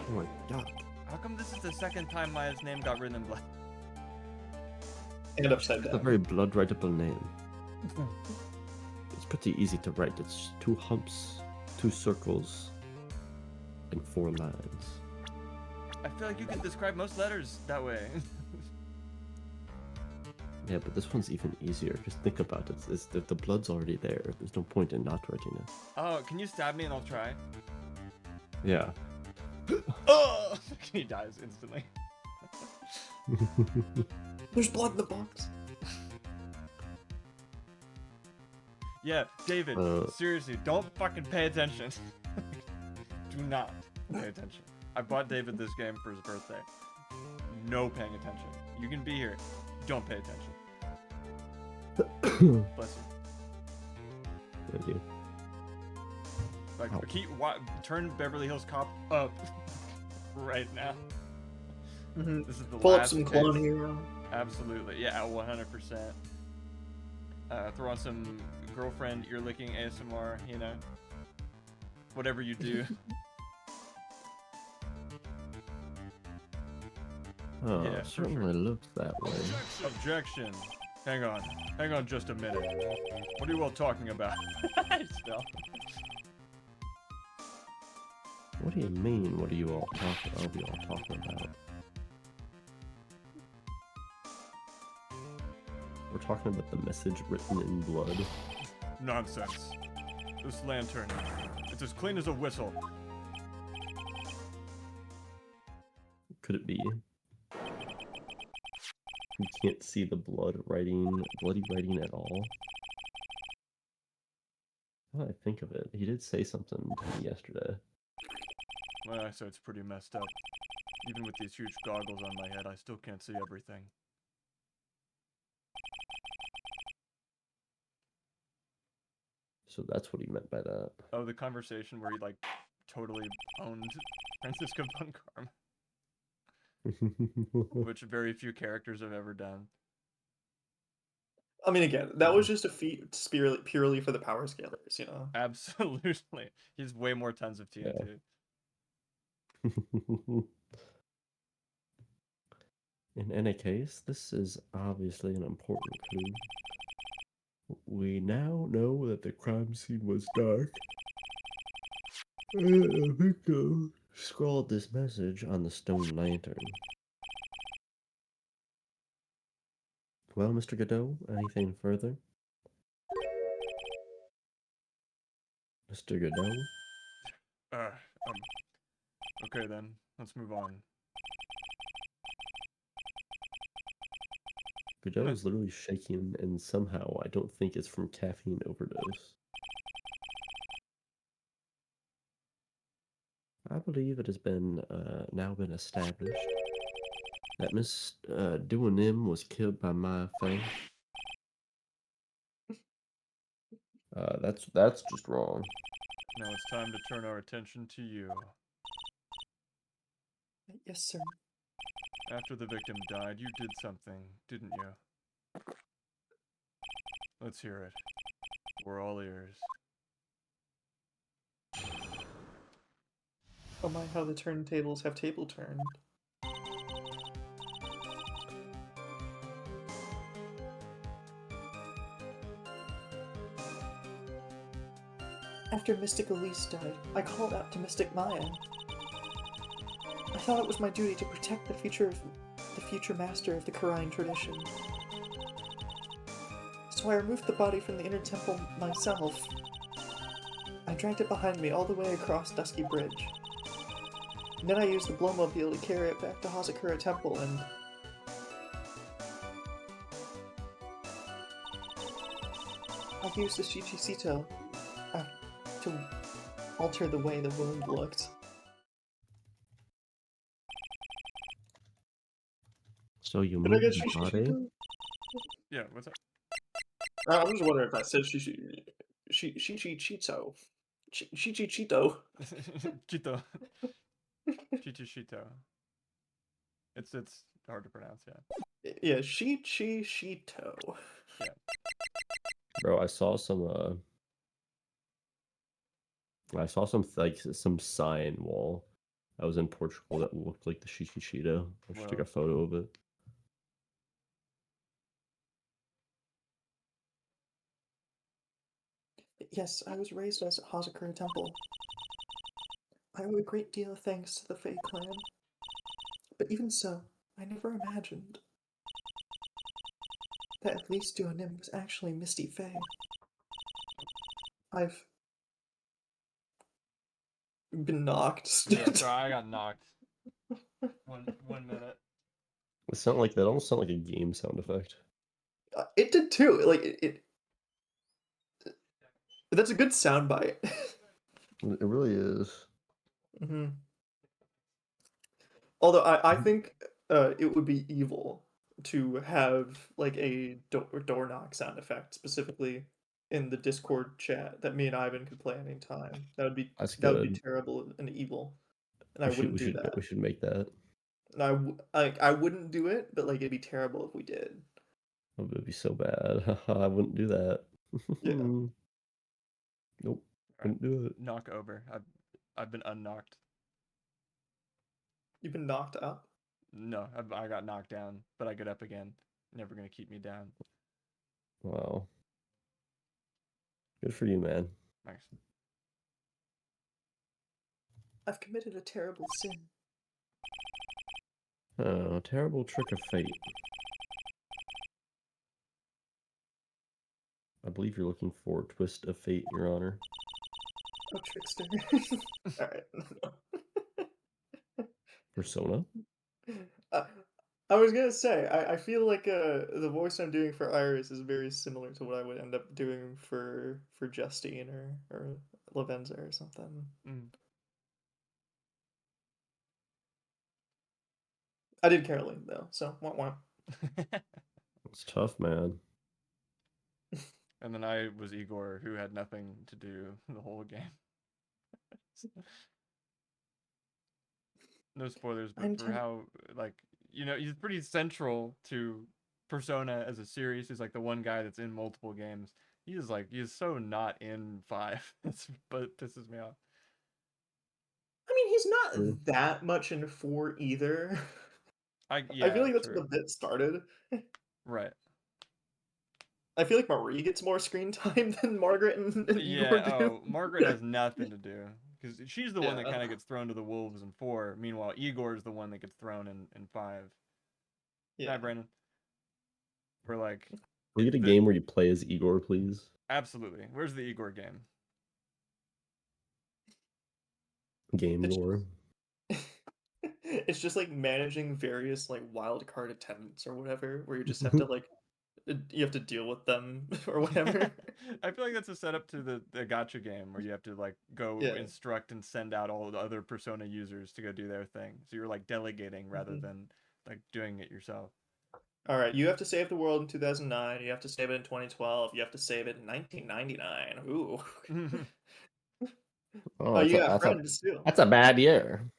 Oh my god. How come this is the second time Maya's name got written in blood? And upside It's a down. very blood-writable name. It's pretty easy to write. It's 2 humps, 2 circles, and 4 lines. I feel like you could describe most letters that way. Yeah, but this one's even easier. Just think about it. The blood's already there. There's no point in not writing it. Oh, can you stab me and I'll try? Yeah. Oh! He dies instantly. There's blood in the box. Yeah, David, seriously, don't fucking pay attention. Do not pay attention. I bought David this game for his birthday. No paying attention. You can be here. Don't pay attention. Bless you. Thank you. Like, Ow. turn Beverly Hills Cop up right now. This is the Pull up last some case. Clone Hero. Absolutely, yeah, 100%. Throw on some girlfriend ear licking ASMR, you know, whatever you do. Oh, Yeah, it for certainly looks that way. Objection. Hang on just a minute. What are you all talking about? Still. What do you mean? What are you all talking about? We're talking about the message written in blood. Nonsense. This lantern, it's as clean as a whistle. Could it be? You can't see the bloody writing at all. Now that I think of it, he did say something to me yesterday. Well, so it's pretty messed up. Even with these huge goggles on my head, I still can't see everything. So that's what he meant by that. Oh, the conversation where he, like, totally owned Francisco von Karma, which very few characters have ever done. I mean, again, that was just a feat purely for the power scalers, you know? Absolutely. He's way more tons of TNT. In any case, this is obviously an important clue. We now know that the crime scene was dark. Victor scrawled this message on the stone lantern. Well, Mr. Godot, anything further? Mr. Godot? Okay then, let's move on. Godot is literally shaking, and somehow I don't think it's from caffeine overdose. I believe it has been now been established that Miss Duanim was killed by my Fang. That's just wrong. Now it's time to turn our attention to you. Yes, sir. After the victim died, you did something, didn't you? Let's hear it. We're all ears. Oh my, how the turntables have table turned. After Mystic Elise died, I called out to Mystic Maya. I thought it was my duty to protect the future master of the Karayan tradition. So I removed the body from the inner temple myself. I dragged it behind me all the way across Dusky Bridge. And then I used the blowmobile to carry it back to Hazakura Temple and... I used the Shichisito to alter the way the wound looked. So you Did I moved get the body? Shichisito? Yeah, what's up? I'm just wondering if I said Shichichito. Shichichito. Chito. Chichishito. It's hard to pronounce, yeah. Yeah, Shichishito. Yeah. Bro, I saw some like some sign wall. I was in Portugal that looked like the Shishishito. I should take a photo of it. Yes, I was raised as a Hazakura Temple. I owe a great deal of thanks to the Fae clan. But even so, I never imagined that at least Duanim was actually Misty Fae. I've been knocked. Yeah, sorry, I got knocked. One minute. It sounded like that almost sounded like a game sound effect. It did too. Like it that's a good soundbite. It really is. Mm-hmm. Although I think it would be evil to have like a door knock sound effect specifically in the Discord chat that me and Ivan could play anytime. That's That would be good. terrible and evil, and I wouldn't do that. We should make that. And I wouldn't do it, but like it'd be terrible if we did. Oh, it would be so bad. I wouldn't do that. Yeah. Nope. Wouldn't do it. Knock over. I've been unknocked. You've been knocked up? No, I got knocked down, but I get up again. Never gonna keep me down. Wow. Good for you, man. Thanks. I've committed a terrible sin. Oh, terrible trick of fate. I believe you're looking for twist of fate, Your Honor. Oh, trickster. Alright. Persona? I was gonna say, I feel like the voice I'm doing for Iris is very similar to what I would end up doing for Justine or Lavenza or something. Mm. I did Caroline though, so wah. It's tough, man. And then I was Igor, who had nothing to do the whole game. No spoilers, but for how, like, you know, he's pretty central to Persona as a series. He's like the one guy that's in multiple games. He's so not in 5. But it pisses me off. I mean, he's not that much in 4 either. I feel like that's true. where the bit started. Right. I feel like Marie gets more screen time than Margaret and Igor do. Margaret has nothing to do. Because she's the one that kind of gets thrown to the wolves in 4. Meanwhile, Igor is the one that gets thrown in 5. Yeah. Hi, Brandon. We're like... Can we get a game where you play as Igor, please? Absolutely. Where's the Igor game? Game It's lore. it's just like managing various like wild card attendants or whatever, where you just have to like you have to deal with them or whatever. I feel like that's a setup to the gacha game where you have to like go Yeah. instruct and send out all the other Persona users to go do their thing. So you're like delegating rather than like doing it yourself. All right, you have to save the world in 2009. You have to save it in 2012. You have to save it in 1999. Ooh. Oh, Oh, you got friends too. that's a bad year.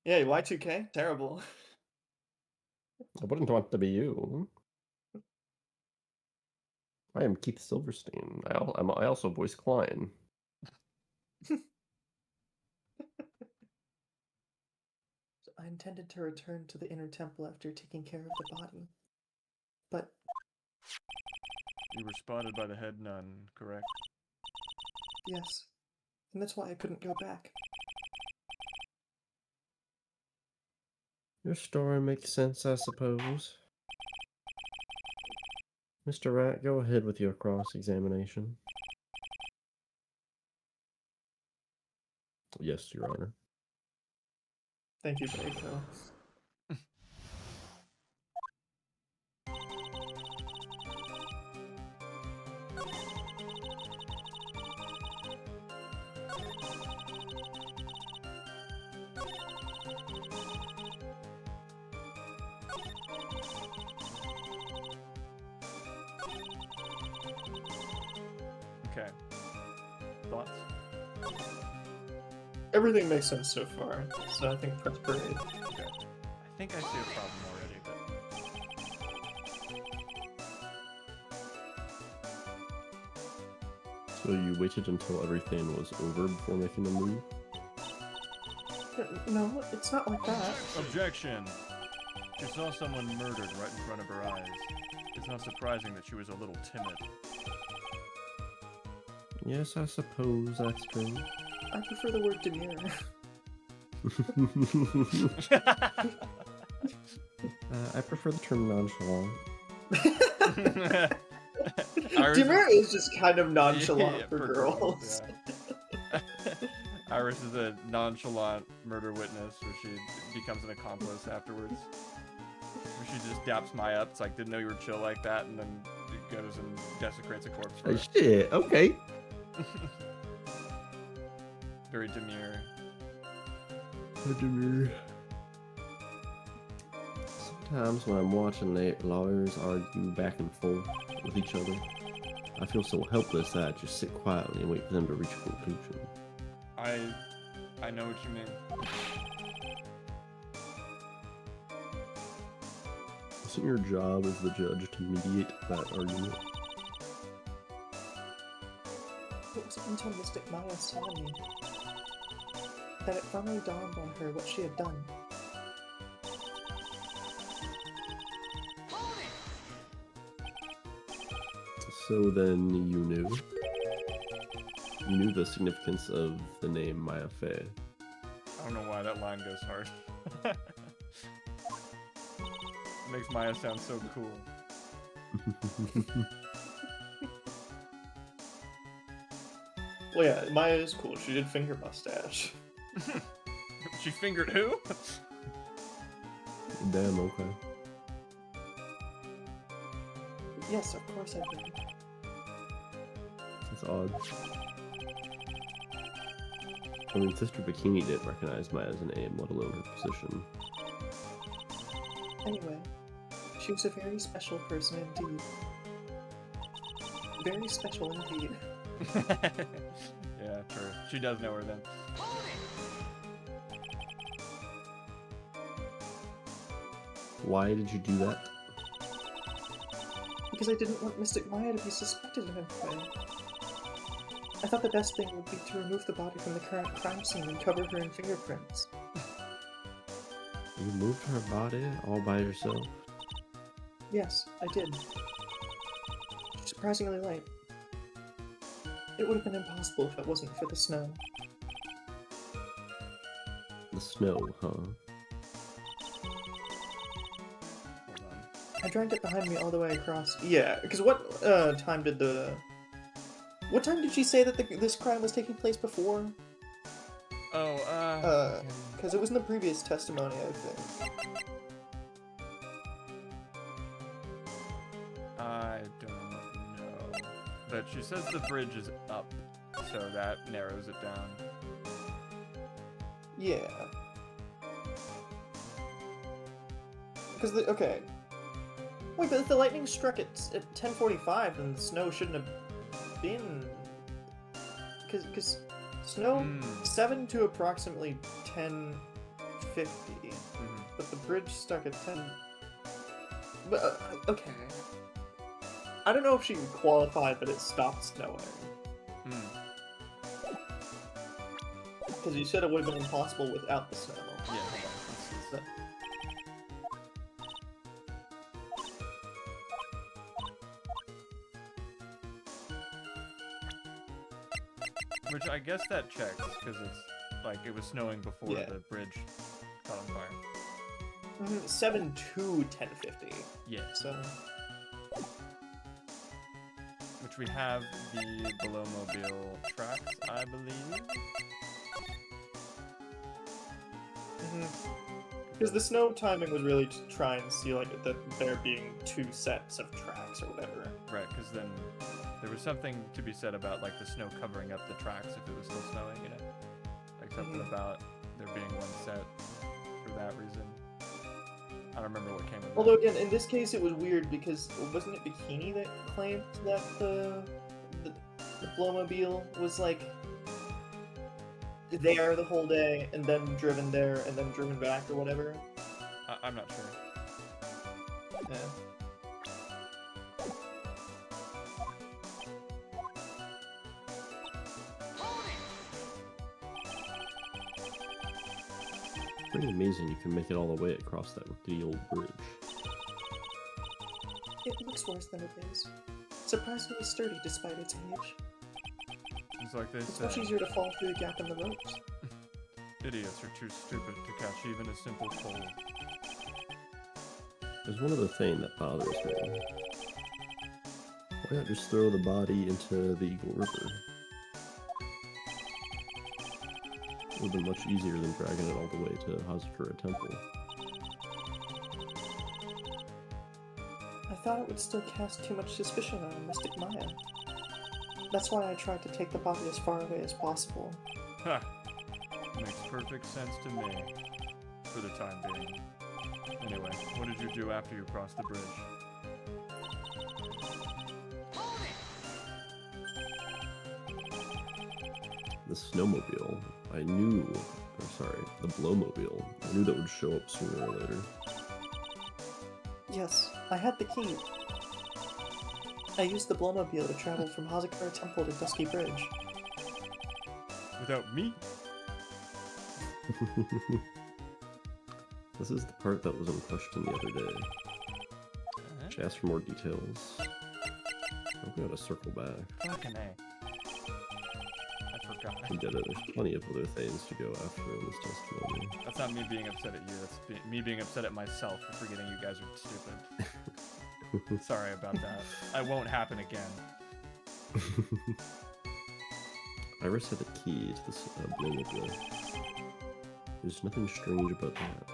Yeah, Y2K, terrible. I wouldn't want to be you. I am Keith Silverstein. I also voice Klein. I intended to return to the inner temple after taking care of the body. But You were spotted by the head nun, correct? yes, and that's why I couldn't go back. Your story makes sense, I suppose. Mr. Rat, go ahead with your cross-examination. Yes, Your Honor. Thank you, Baiko. Okay. Thoughts? Everything makes sense so far, so I think press parade. Okay. I think I see a problem already, but So you waited until everything was over before making the move? No, it's not like that. objection! She saw someone murdered right in front of her eyes. It's not surprising that she was a little timid. Yes, I suppose that's true. I prefer the word demure. I prefer the term nonchalant. Iris Demure is- is just kind of nonchalant Yeah, for girls. yeah. Iris is a nonchalant murder witness where she becomes an accomplice afterwards. Where she just daps Maya up. It's like, didn't know you were chill like that, and then goes and desecrates a corpse for Oh, her. shit, okay. Very demure. Sometimes when I'm watching lawyers argue back and forth with each other, I feel so helpless that I just sit quietly and wait for them to reach a conclusion. I know what you mean. Isn't your job as the judge to mediate that argument? It was until Mystic Maya was telling me that it finally dawned on her what she had done. So then you knew? You knew the significance of the name Maya Fey. I don't know why that line goes hard. It makes Maya sound so cool. Well, yeah, Maya is cool. She did finger mustache. She fingered who? Damn, okay. Yes, of course I did. That's odd. I mean, Sister Bikini didn't recognize Maya's name, let alone her position. Anyway, she was a very special person indeed. Very special indeed. Yeah, true. She does know her then. Why did you do that? Because I didn't want Mystic Maya to be suspected in any way. I thought the best thing would be to remove the body from the current crime scene and cover her in fingerprints. You moved her body all by yourself? Yes, I did. She's surprisingly light. It would have been impossible if it wasn't for the snow. The snow, huh? Hold on. I dragged it behind me all the way across. Yeah, because what time did the... What time did she say that this crime was taking place before? Oh, Because it was in the previous testimony, I think. I don't know. But she says the bridge is up, so that narrows it down. Yeah. Because okay. Wait, but if the lightning struck at 10:45, then the snow shouldn't have been. Because snow 7 to approximately 10:50, but the bridge stuck at 10. But okay. I don't know if she qualified that it stopped snowing. Because you said it would have been impossible without the snow. Yeah. But- Which I guess that checks, because it's like it was snowing before Yeah. the bridge caught on fire. 7 to 10:50. Yeah. So. Which we have the below mobile tracks, I believe. Because the snow timing was really to try and see like that there being 2 sets of tracks or whatever. Right, because then there was something to be said about like the snow covering up the tracks if it was still snowing, you know? Like something about there being one set for that reason. I don't remember what came of Although that. again, in this case, it was weird because wasn't it Bikini that claimed that the Blowmobile was like there the whole day and then driven there and then driven back or whatever? I'm not sure. Yeah. Pretty amazing you can make it all the way across that rickety old bridge. It looks worse than it is. Surprisingly sturdy despite its age. It's like they It's much say, easier to fall through the gap in the ropes. idiots are too stupid to catch even a simple pole. There's one other thing that bothers me. Why not just throw the body into the Eagle River? It would have been much easier than dragging it all the way to Hazakura Temple. I thought it would still cast too much suspicion on Mystic Maya. That's why I tried to take the body as far away as possible. Ha! Makes perfect sense to me. For the time being. Anyway, what did you do after you crossed the bridge? The snowmobile, I knew, or sorry, the blowmobile, I knew that would show up sooner or later. Yes, I had the key. I used the Blowmobile to travel from Hazakura Temple to Dusky Bridge. Without me? This is the part that was in question the other day. She asked for more details. We gotta circle back. Fucking A. I forgot. We did it. There's plenty of other things to go after in this testimony. That's not me being upset at you, that's me being upset at myself for forgetting you guys are stupid. Sorry about that. It won't happen again. Iris had the key to this blowmobile. There's nothing strange about that.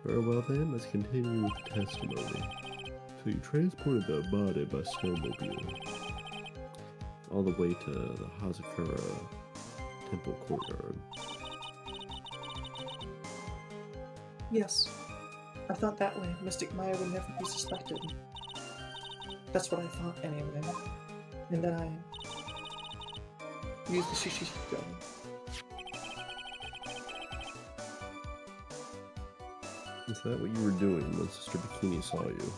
Very well then, let's continue with the testimony. So you transported the body by snowmobile all the way to the Hazakura Temple courtyard. Yes. I thought that way Mystic Maya would never be suspected. That's what I thought anyway. And then I used the Shishishiko. Is that what you were doing when Sister Bikini saw you?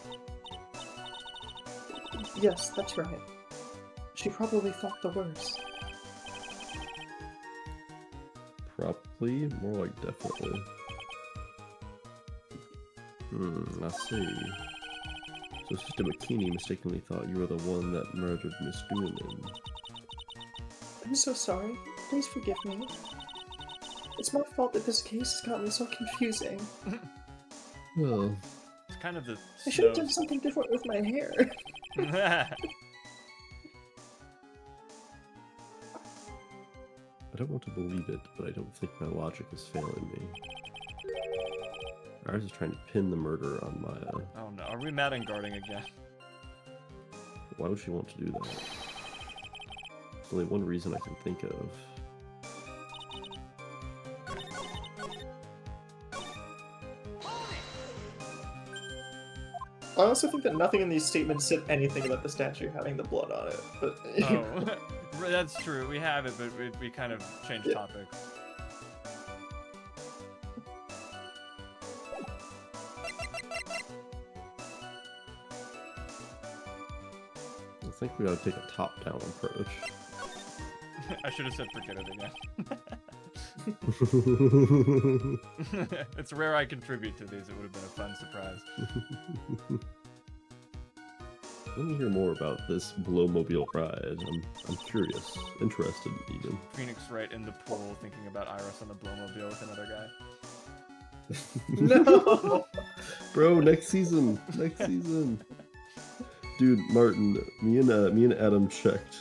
Yes, that's right. She probably thought the worst. Probably? More like definitely. I see. So Sister Bikini mistakenly thought you were the one that murdered Miss Doolin. I'm so sorry. Please forgive me. It's my fault that this case has gotten so confusing. Well, It's kind of the I should have snow. done something different with my hair. a don't want to believe it, but I don't think my logic is failing me. Ours is trying to pin the murder on my. Oh no, are we mad and guarding again? Why would she want to do that? There's only one reason I can think of. I also think that nothing in these statements said anything about the statue having the blood on it. But Oh, that's true. We have it, but we kind of changed Yeah. topics. I think we ought to take a top-down approach. I should have said forget it again. It's rare I contribute to these. It would have been a fun surprise. Let me hear more about this Blowmobile ride. I'm curious, interested even. Phoenix right in the pool thinking about Iris on the Blowmobile with another guy. no. Bro, next season, next season. Dude, Martin, me and Adam checked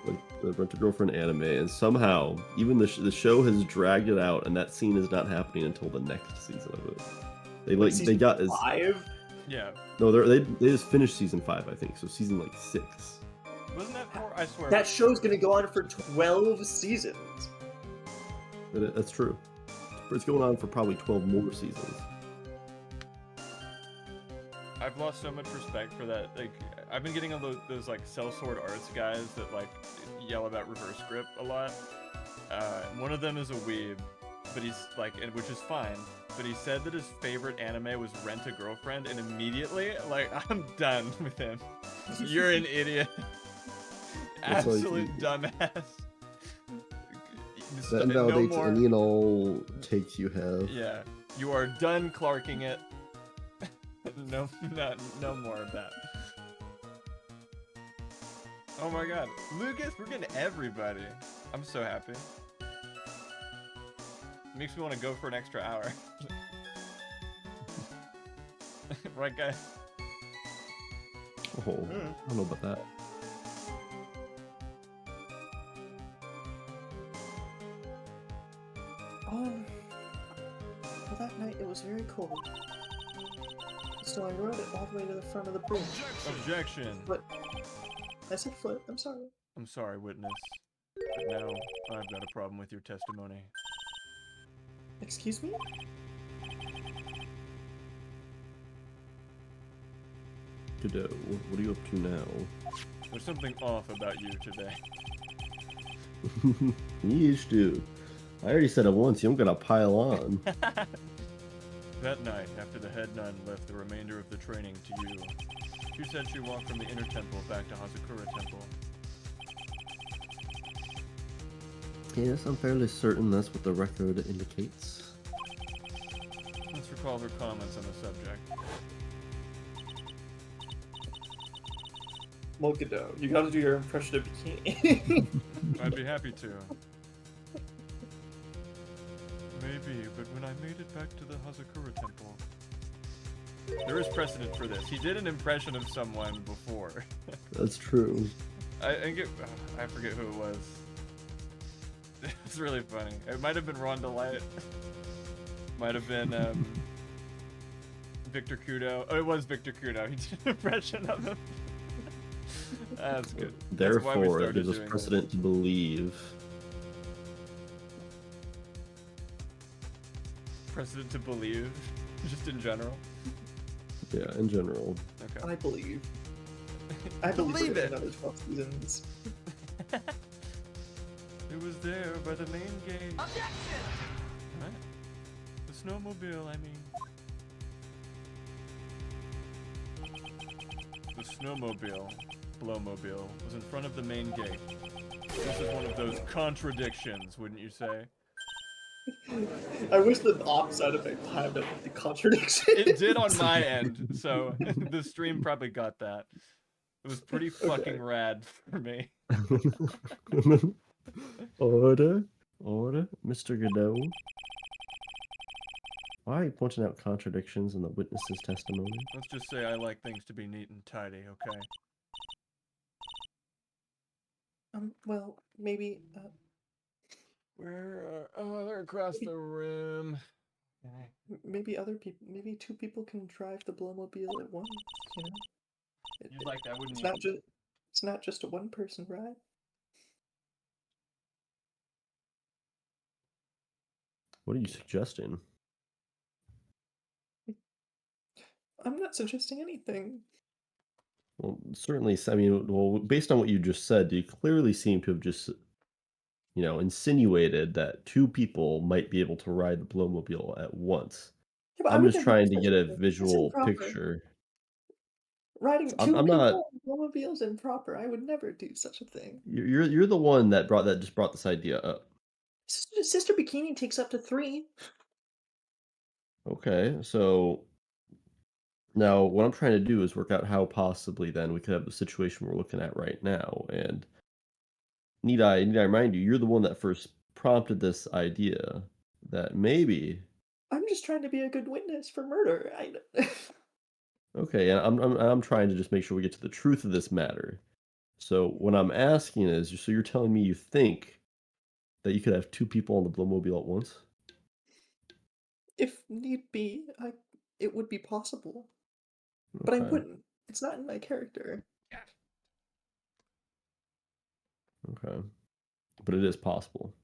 like the Rent a Girlfriend anime, and somehow even the show has dragged it out, and that scene is not happening until the next season of it. They got as 5? Yeah. no, they just finished season 5, I think. So season like 6. Wasn't that 4? I swear. That show's gonna go on for 12 seasons. That's true. It's going on for probably 12 more seasons. I've lost so much respect for that. Like, I've been getting all those like Cell Sword Arts guys that like yell about reverse grip a lot. One of them is a weeb, but he's like, and which is fine. But he said that his favorite anime was Rent a Girlfriend, and immediately, like, I'm done with him. You're an idiot. That's like- Absolute dumbass. That No invalidates more. any and all takes you have. Yeah, you are done Clarking it. No more of that. Oh my god, Lucas, we're getting everybody. I'm so happy. Makes me want to go for an extra hour. Right, guys? Oh, I don't know about that. Well, that night it was very cold. So I rode it all the way to the front of the bridge. Objection. But I said foot, I'm sorry. I'm sorry, witness. But now I've got a problem with your testimony. Excuse me? Godot, what are you up to now? There's something off about you today. Yeesh, dude. I already said it once, you don't gotta pile on. That night, after the head nun left the remainder of the training to you, she said she walked from the inner temple back to Hazakura Temple. Yes, I'm fairly certain that's what the record indicates. Let's recall her comments on the subject. Well, Godot, you gotta do your impression of Bikini. I'd be happy to. Maybe, but when I made it back to the Hazakura Temple... There is precedent for this. He did an impression of someone before. That's true. I forget who it was. It's really funny. It might have been Rhonda Light. Might have been Victor Kudo. Oh, it was Victor Kudo. He did an impression of him. That's good. That's why we Therefore, it started gives us doing precedent to believe. Precedent to believe, just in general. Yeah, in general. Okay. I believe. I believe Believe it. it. Another 12 seasons. It was there by the main gate. Objection! What? The snowmobile, I mean. The snowmobile, Blowmobile, was in front of the main gate. This is one of those contradictions, wouldn't you say? I wish the op side effect had the contradiction. It did on my end, so the stream probably got that. It was pretty fucking rad for me. Order, Mr. Godot. Why are you pointing out contradictions in the witness's testimony? Let's just say I like things to be neat and tidy, okay? Well, maybe, They're across the room. Maybe other people, maybe two people can drive the blowmobile at once. You know, You'd like that, wouldn't it's you? not just a one-person ride. What are you suggesting? I'm not suggesting anything. Well, certainly, I mean, well, based on what you just said, you clearly seem to have just, insinuated that two people might be able to ride the blowmobile at once. Yeah, but I I'm would just never do trying to such get a a thing. That's visual improper. picture. Riding I'm, two I'm people not. on blowmobiles improper. I would never do such a thing. You're the one that just brought this idea up. Sister Bikini takes up to 3. Okay, so now what I'm trying to do is work out how possibly then we could have the situation we're looking at right now. And need I remind you, you're the one that first prompted this idea that maybe. I'm just trying to be a good witness for murder. Okay, and I'm trying to just make sure we get to the truth of this matter. So what I'm asking is, so you're telling me you think that you could have two people on the Blowmobile at once? If need be, it would be possible. But I Okay, wouldn't. It's not in my character. okay, but it is possible.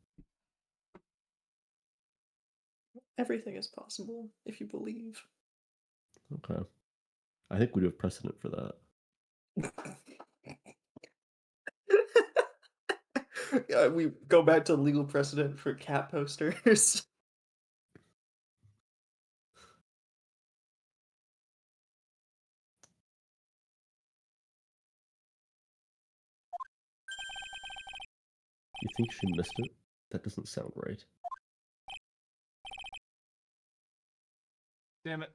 Everything is possible if you believe. Okay, I think we do have precedent for that. Yeah, we go back to legal precedent for cat posters. You think she missed it? That doesn't sound right. Damn it.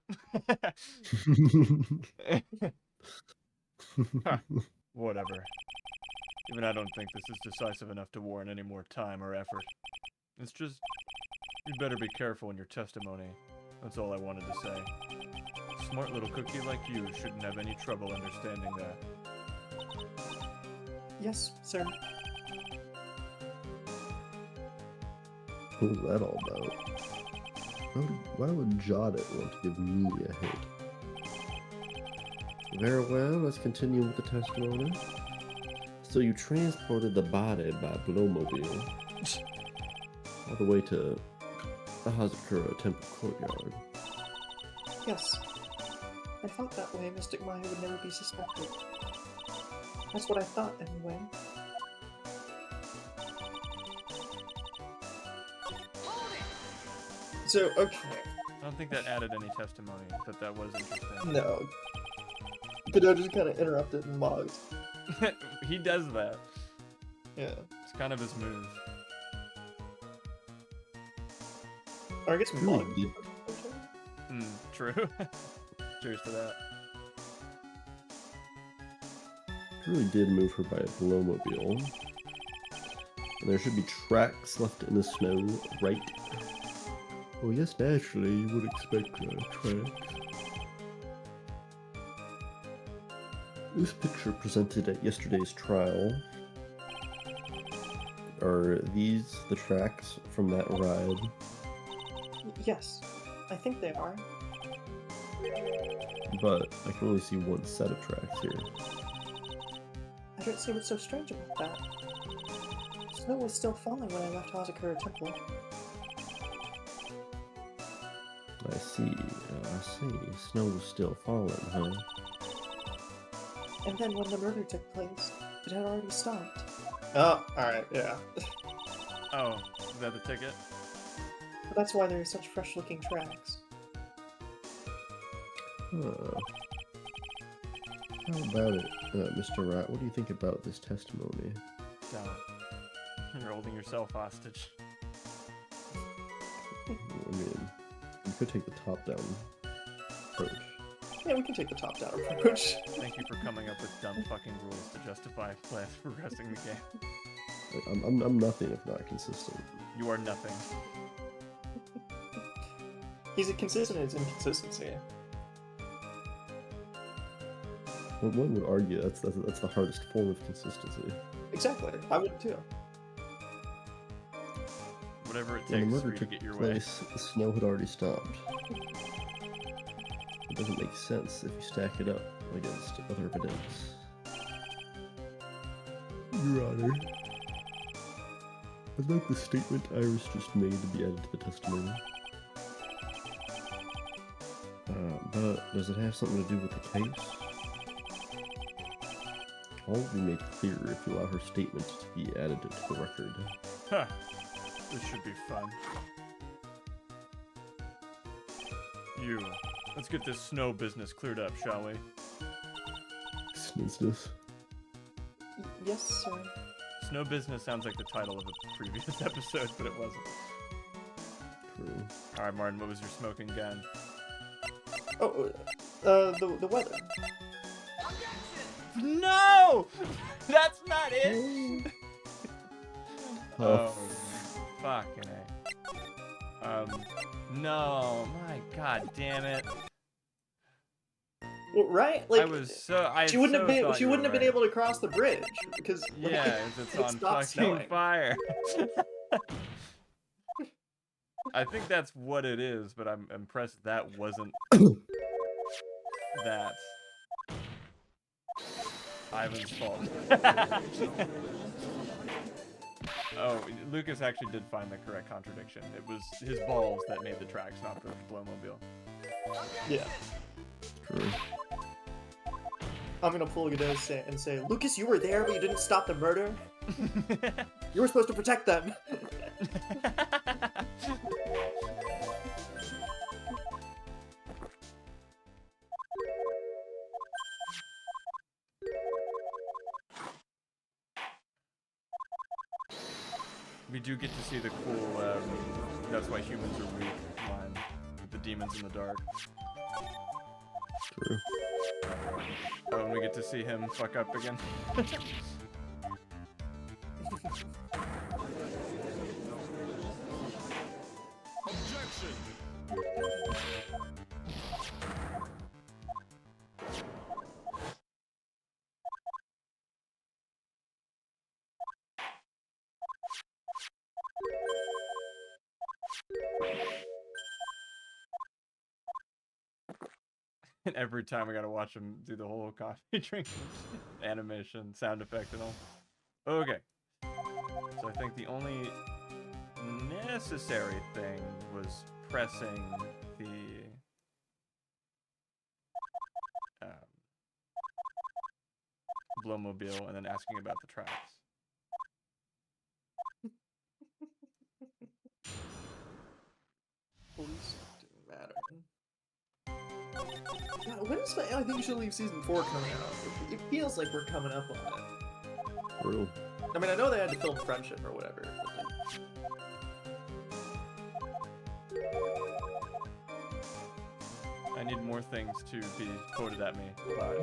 Huh. Whatever. Even I don't think this is decisive enough to warrant any more time or effort. It's just, you'd better be careful in your testimony. That's all I wanted to say. A smart little cookie like you shouldn't have any trouble understanding that. Yes, sir. What was that all about? Why would Jodit want to give me a hint? Very well, let's continue with the testimony. So you transported the body by Blowmobile all the way to the Hazakura Temple courtyard. Yes. I thought that way Mystic Maya would never be suspected. That's what I thought, anyway. So, okay. I don't think that added any testimony, but that was interesting. No. Godot just kind of interrupted and mogged. He does that. Yeah. It's kind of his move. Or I guess Really mogged. did, True. Cheers to that. really did move her by a Blowmobile. And there should be tracks left in the snow, right? Well, yes, naturally, you would expect tracks. This picture presented at yesterday's trial. Are these the tracks from that ride? Yes. I think they are. But I can only see one set of tracks here. I don't see what's so strange about that. Snow was still falling when I left Hazakura Temple. I see. Snow was still falling, huh? And then when the murder took place, it had already stopped. Oh, alright, yeah. Oh, is that the ticket? But that's why there are such fresh-looking tracks. Huh. How about it, Mr. Rat? What do you think about this testimony? Don't. You're holding yourself hostage. I mean, you could take the top-down approach. Yeah, we can take the top-down approach. Thank you for coming up with dumb fucking rules to justify progressing the game. Like, I'm nothing if not consistent. You are nothing. He's consistent in his inconsistency. Well, one would argue that's the hardest form of consistency. Exactly, I would too. Whatever it When the takes for murder you to took get your way. place, the snow had already stopped. It doesn't make sense if you stack it up against other evidence. Your Honor, I'd like the statement Iris just made to be added to the testimony. But does it have something to do with the case? All will be made clear if you allow her statement to be added to the record. Huh. This should be fun. Let's get this snow business cleared up, shall we? Snizness. Yes, sir. Snow business sounds like the title of a previous episode, but it wasn't. True. Alright, Martin, what was your smoking gun? Oh, the weather. No! That's not it! Oh, fucking A. No, my god damn it. Well, right? Like, she wouldn't have been. She wouldn't have been able to cross the bridge because yeah, it's on fucking snowing. fire. I think that's what it is, but I'm impressed that wasn't that. Ivan's fault. Oh, Lucas actually did find the correct contradiction. It was his balls that made the tracks, not the blowmobile. Yeah. True. I'm gonna pull Godot and say, Lucas, you were there, but you didn't stop the murder. You were supposed to protect them. We do get to see the cool, that's why humans are weak line with the demons in the dark. True. Oh, and we get to see him fuck up again. Objection! And every time we gotta watch him do the whole coffee drink animation, sound effect and all. Okay. So I think the only necessary thing was pressing the blowmobile and then asking about the tracks. Police didn't matter. God, when is I think you should leave season 4 coming out. It feels like we're coming up on it. True. I mean, I know they had to film Friendship or whatever. I need more things to be quoted at me by.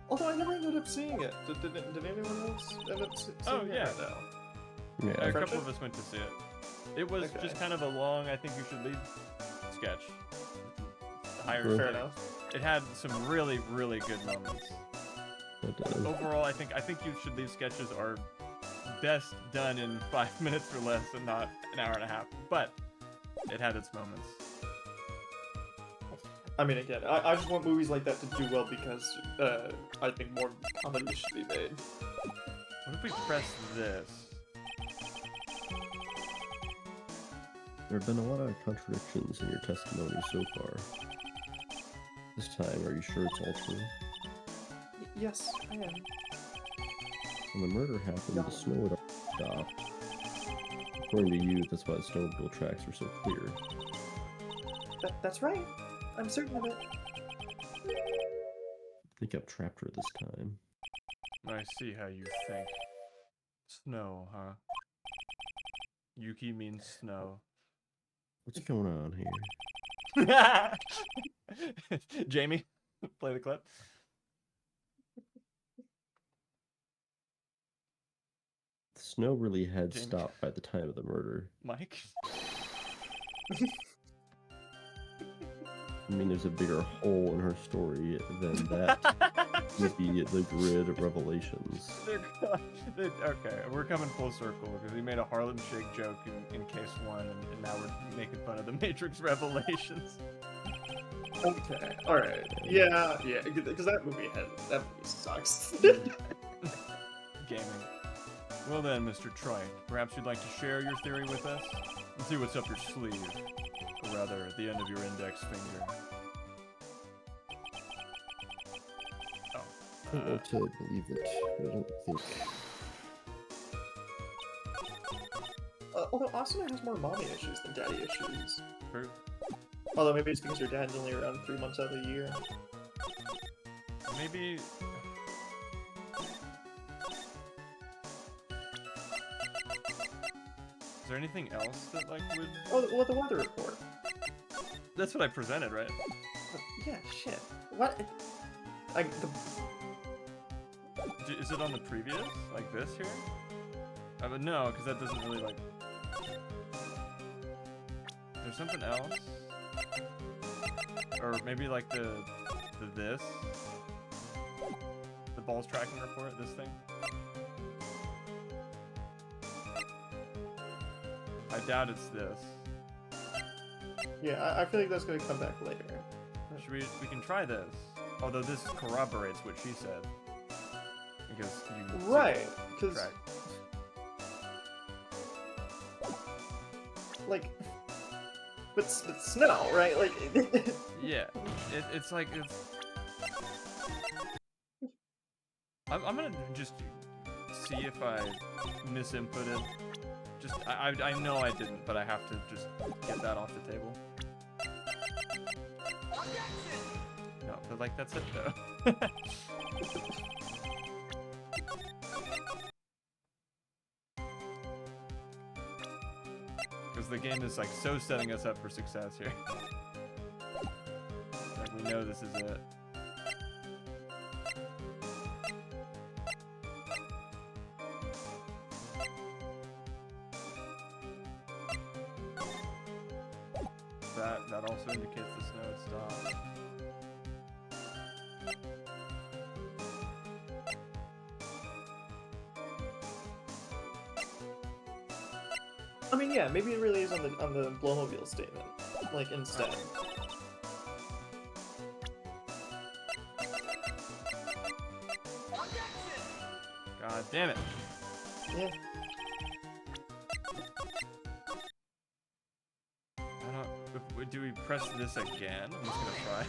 Although I never ended up seeing it. Did anyone else end up seeing Oh, it? yeah. No. Yeah. A Friendship? couple of us went to see it. It was Okay. just kind of a long, I think you should leave sketch. Higher Fair setting. enough. It had some really, really good moments. It does. Overall, I think you should leave sketches are best done in 5 minutes or less and not an hour and a half. But it had its moments. I mean, again, I just want movies like that to do well because I think more comedies should be made. What if we press this? There have been a lot of contradictions in your testimony so far. This time, are you sure it's all true? Yes, I am. When the murder happened, the snow had already stopped. According to you, that's why the snowmobile tracks were so clear. That's right. I'm certain of it. I think I've trapped her this time. I see how you think. Snow, huh? Yuki means snow. What's going on here? Jamie, play the clip. The snow really had James. stopped by the time of the murder. Mike. I mean, there's a bigger hole in her story than that. the grid revelations. Okay, we're coming full circle because we made a Harlem Shake joke in case 1, and now we're making fun of the Matrix Revelations. Okay. All right. Yeah. Because that movie sucks. Gaming. Well then, Mr. Trike, perhaps you'd like to share your theory with us? Let's see what's up your sleeve. Or rather, at the end of your index finger. Oh. I don't want to believe it. I don't think. Although Asuna has more mommy issues than daddy issues. True. Although maybe it's because her dad's only around 3 months out of the year. Maybe... Is there anything else that, like, would... Oh, well, the weather report. That's what I presented, right? Yeah, shit. What? Is it on the previous? Like this here? But no, because that doesn't really, like... There's something else? Or maybe, like, the this? The balls tracking report, this thing? I doubt it's this. Yeah, I feel like that's gonna come back later. We can try this. Although this corroborates what she said. Because you... Right, because... Track. Like... But snow, right? Like... Yeah. It's like... I'm gonna just see if I misinputted. Just, I know I didn't, but I have to just get that off the table. No, but like, that's it though. Because the game is like so setting us up for success here. Like, we know this is it. That also indicates the snow had stopped. I mean, yeah, maybe it really is on the Blowmobile statement, like instead. God damn it! Yeah. Do we press this again? I'm just gonna try.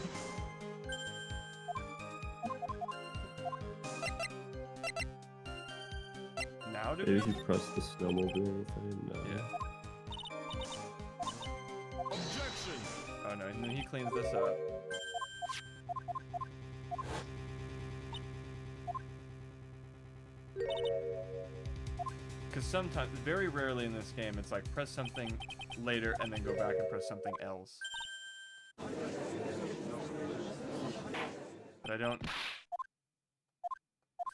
Now do Maybe we? if you press the snowmobile thing. No. Yeah. Objection! Oh no, and then he cleans this up. Because sometimes, very rarely in this game, it's like press something later and then go back and press something else. But I don't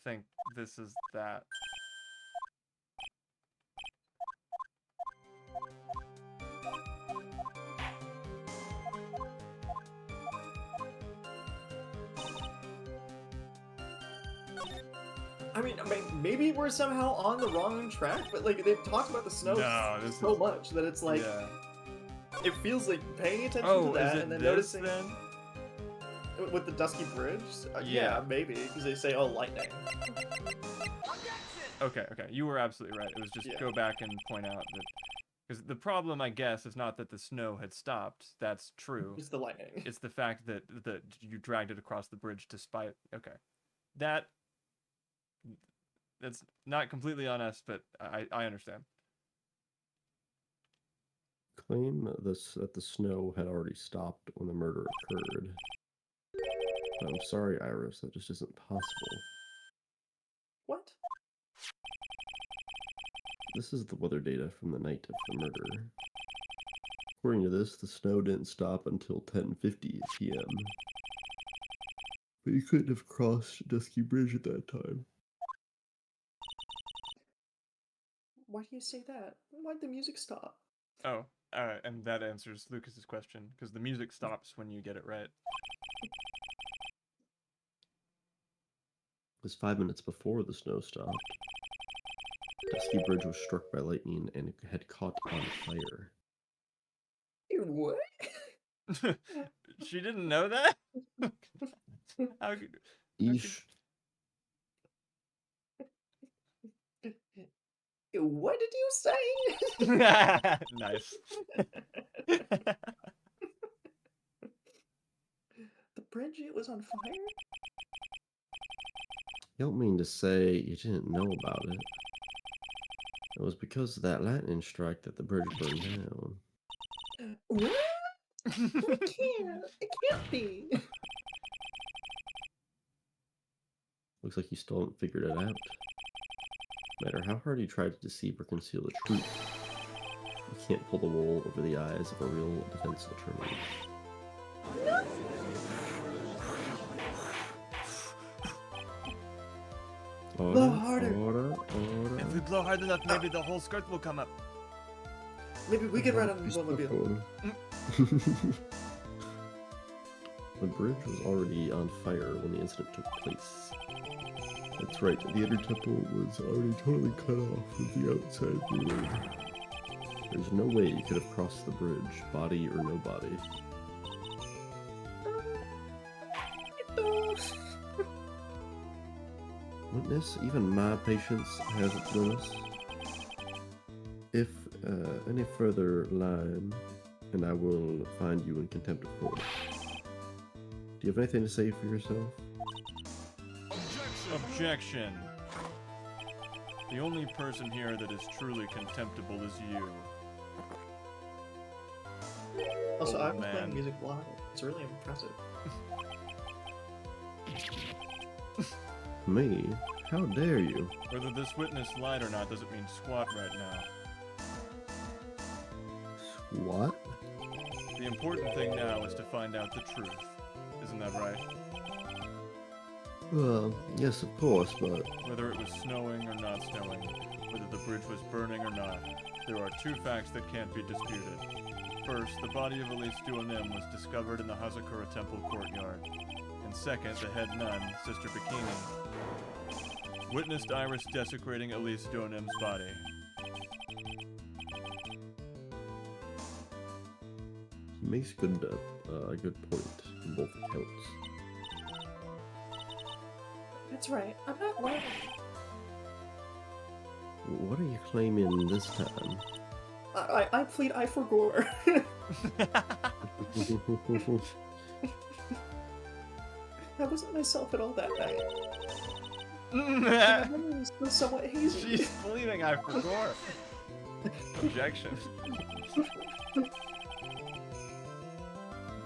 think this is that. I mean, maybe we're somehow on the wrong track, but like they've talked about the snow so much that it's like it feels like paying attention to that and then noticing then? with the dusky bridge. Yeah. Yeah, maybe because they say, "Oh, lightning." Okay, you were absolutely right. It was just go back and point out that because the problem, I guess, is not that the snow had stopped. That's true. It's the lightning. It's the fact that you dragged it across the bridge to spy it. Okay, that's not completely on us, but I understand. Claim that the snow had already stopped when the murder occurred. I'm sorry, Iris, that just isn't possible. What? This is the weather data from the night of the murder. According to this, the snow didn't stop until 10:50 p.m. But you couldn't have crossed Dusky Bridge at that time. Why do you say that? Why'd the music stop? Oh, and that answers Lucas's question because the music stops when you get it right. was 5 minutes before the snow stopped. Dusky Bridge was struck by lightning and had caught on fire. What? She didn't know that? How could... Eesh. What did you say? Nice. The bridge, it was on fire? You don't mean to say you didn't know about it. It was because of that lightning strike that the bridge burned down. What? It can't be. Looks like you still haven't figured it out. No matter how hard you try to deceive or conceal the truth, you can't pull the wool over the eyes of a real defense attorney. Blow harder. Order. If we blow hard enough, maybe the whole skirt will come up. Maybe we can ride on the automobile. The bridge was already on fire when the incident took place. That's right, the inner temple was already totally cut off from the outside world. There's no way you could have crossed the bridge, body or no body. Witness, even my patience has its limits. If any further lying, and I will find you in contempt of court. Do you have anything to say for yourself? Objection. The only person here that is truly contemptible is you. Also, Oh, I was man. playing music live. It's really impressive. Me? How dare you? Whether this witness lied or not doesn't mean squat right now. What? The important thing now is to find out the truth. Isn't that right? Well, yes, of course, but Whether it was snowing or not snowing, whether the bridge was burning or not, there are two facts that can't be disputed. First, the body of Elise Duanim was discovered in the Hazakura Temple courtyard. And second, the head nun, Sister Bikini, witnessed Iris desecrating Elise Duanim's body. he makes a good point in both accounts. That's right. I'm not lying. What are you claiming this time? I plead I forgore. I wasn't myself at all that night. My memory is still somewhat hazy. She's believing I forgot. Objection.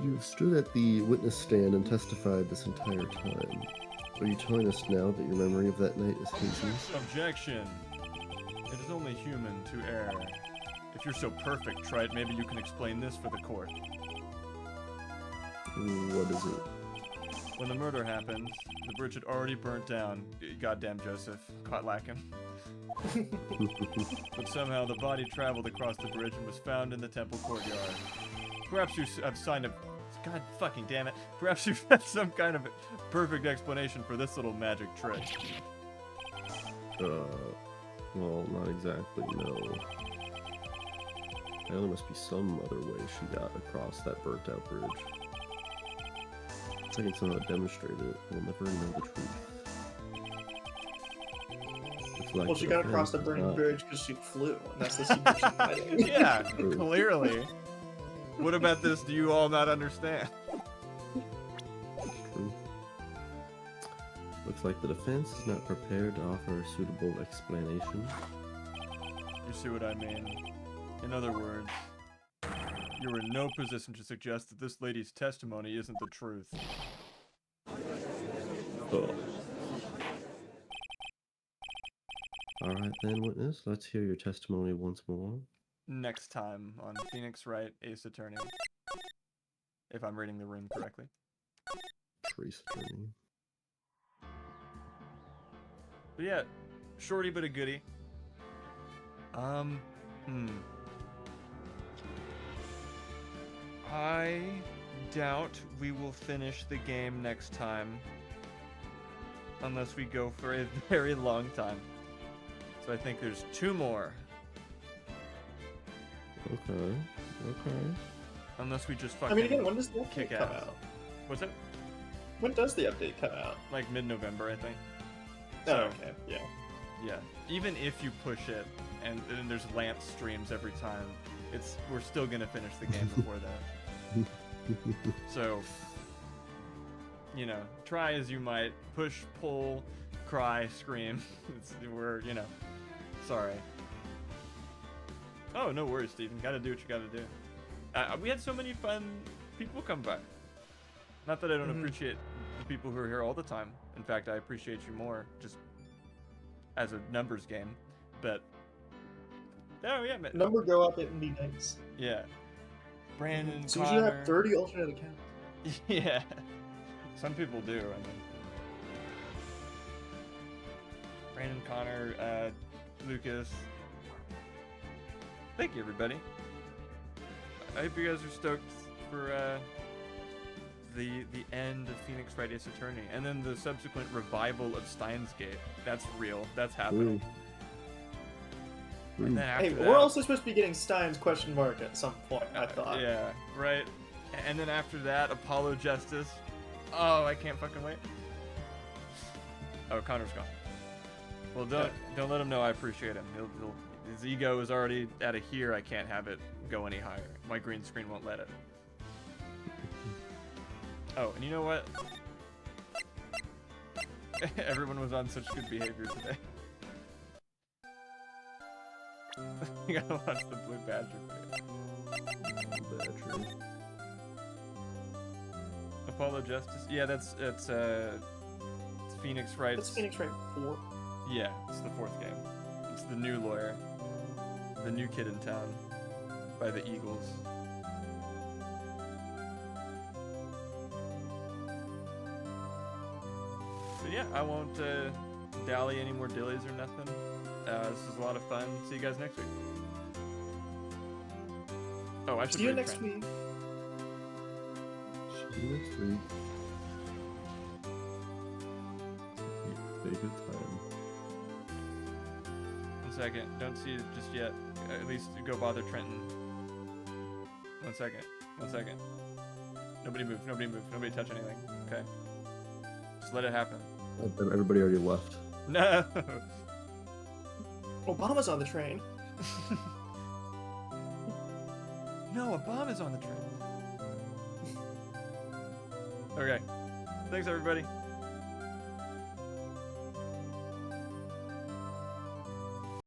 You've stood at the witness stand and testified this entire time. Are you telling us now that your memory of that night is hazy? Objection. It is only human to err. If you're so perfect, Trite, maybe you can explain this for the court. What is it? When the murder happened, the bridge had already burnt down. Goddamn Joseph. Caught lacking. But somehow the body traveled across the bridge and was found in the temple courtyard. Perhaps you have signed a... God fucking damn it. Perhaps you have some kind of perfect explanation for this little magic trick. Well, not exactly, no. There must be some other way she got across that burnt out bridge. If I can somehow demonstrate it, we'll never know the truth. Looks like Well, she the got across the defense is burning not- bridge because she flew, and that's the secret she's hiding. Yeah, clearly. What about this do you all not understand? True. Looks like the defense is not prepared to offer a suitable explanation. You see what I mean? In other words, you're in no position to suggest that this lady's testimony isn't the truth. Oh. Alright then, witness, let's hear your testimony once more. Next time on Phoenix Wright, Ace Attorney. If I'm reading the room correctly. Trace attorney. But yeah, shorty but a goodie. I doubt we will finish the game next time. unless we go for a very long time. So I think there's 2 more. Okay. Unless we just I fucking mean, again, when does the kick update come ass. out? What's that? When does the update come out? Like mid-November, I think. Oh, So, okay, yeah. yeah. Even if you push it, and there's Lance streams every time, we're still gonna finish the game before that. So, you know, try as you might, push, pull, cry, scream. We're, you know, sorry. Oh, no worries, Steven. Gotta do what you gotta do. We had so many fun people come by. Not that I don't appreciate the people who are here all the time. In fact, I appreciate you more, just as a numbers game. But, oh yeah, man. Number go up, it would be nice. Yeah. Brandon, So you Connor. should have 30 alternate accounts. Yeah. Some people do, I mean. Brandon, Connor, Lucas. Thank you, everybody. I hope you guys are stoked for the end of Phoenix Wright Ace Attorney, and then the subsequent revival of Steins Gate. That's real. That's happening. And then after Hey, that, we're also supposed to be getting Stein's question mark at some point, I thought. yeah, right. And then after that, Apollo Justice. Oh, I can't fucking wait. Oh, Connor's gone. Well, don't let him know I appreciate him. His ego is already at a here. I can't have it go any higher. My green screen won't let it. Oh, and you know what? Everyone was on such good behavior today. You gotta watch the Blue Badger video. Apollo Justice? Yeah, it's Phoenix Wright. That's Phoenix Wright 4. Yeah, it's the 4th game. It's the new lawyer. The new kid in town. By the Eagles. So yeah, I won't dally any more dillies or nothing. This was a lot of fun. See you guys next week. Oh, I should See you break next trend. week. See you next week. Take a good time. 1 second. Don't see it just yet. At least go bother Trenton. 1 second. 1 second. Nobody move. Nobody move. Nobody touch anything. Okay. Just let it happen. Everybody already left. No. Obama's on the train. No, a bomb is on the train. Okay. Thanks, everybody.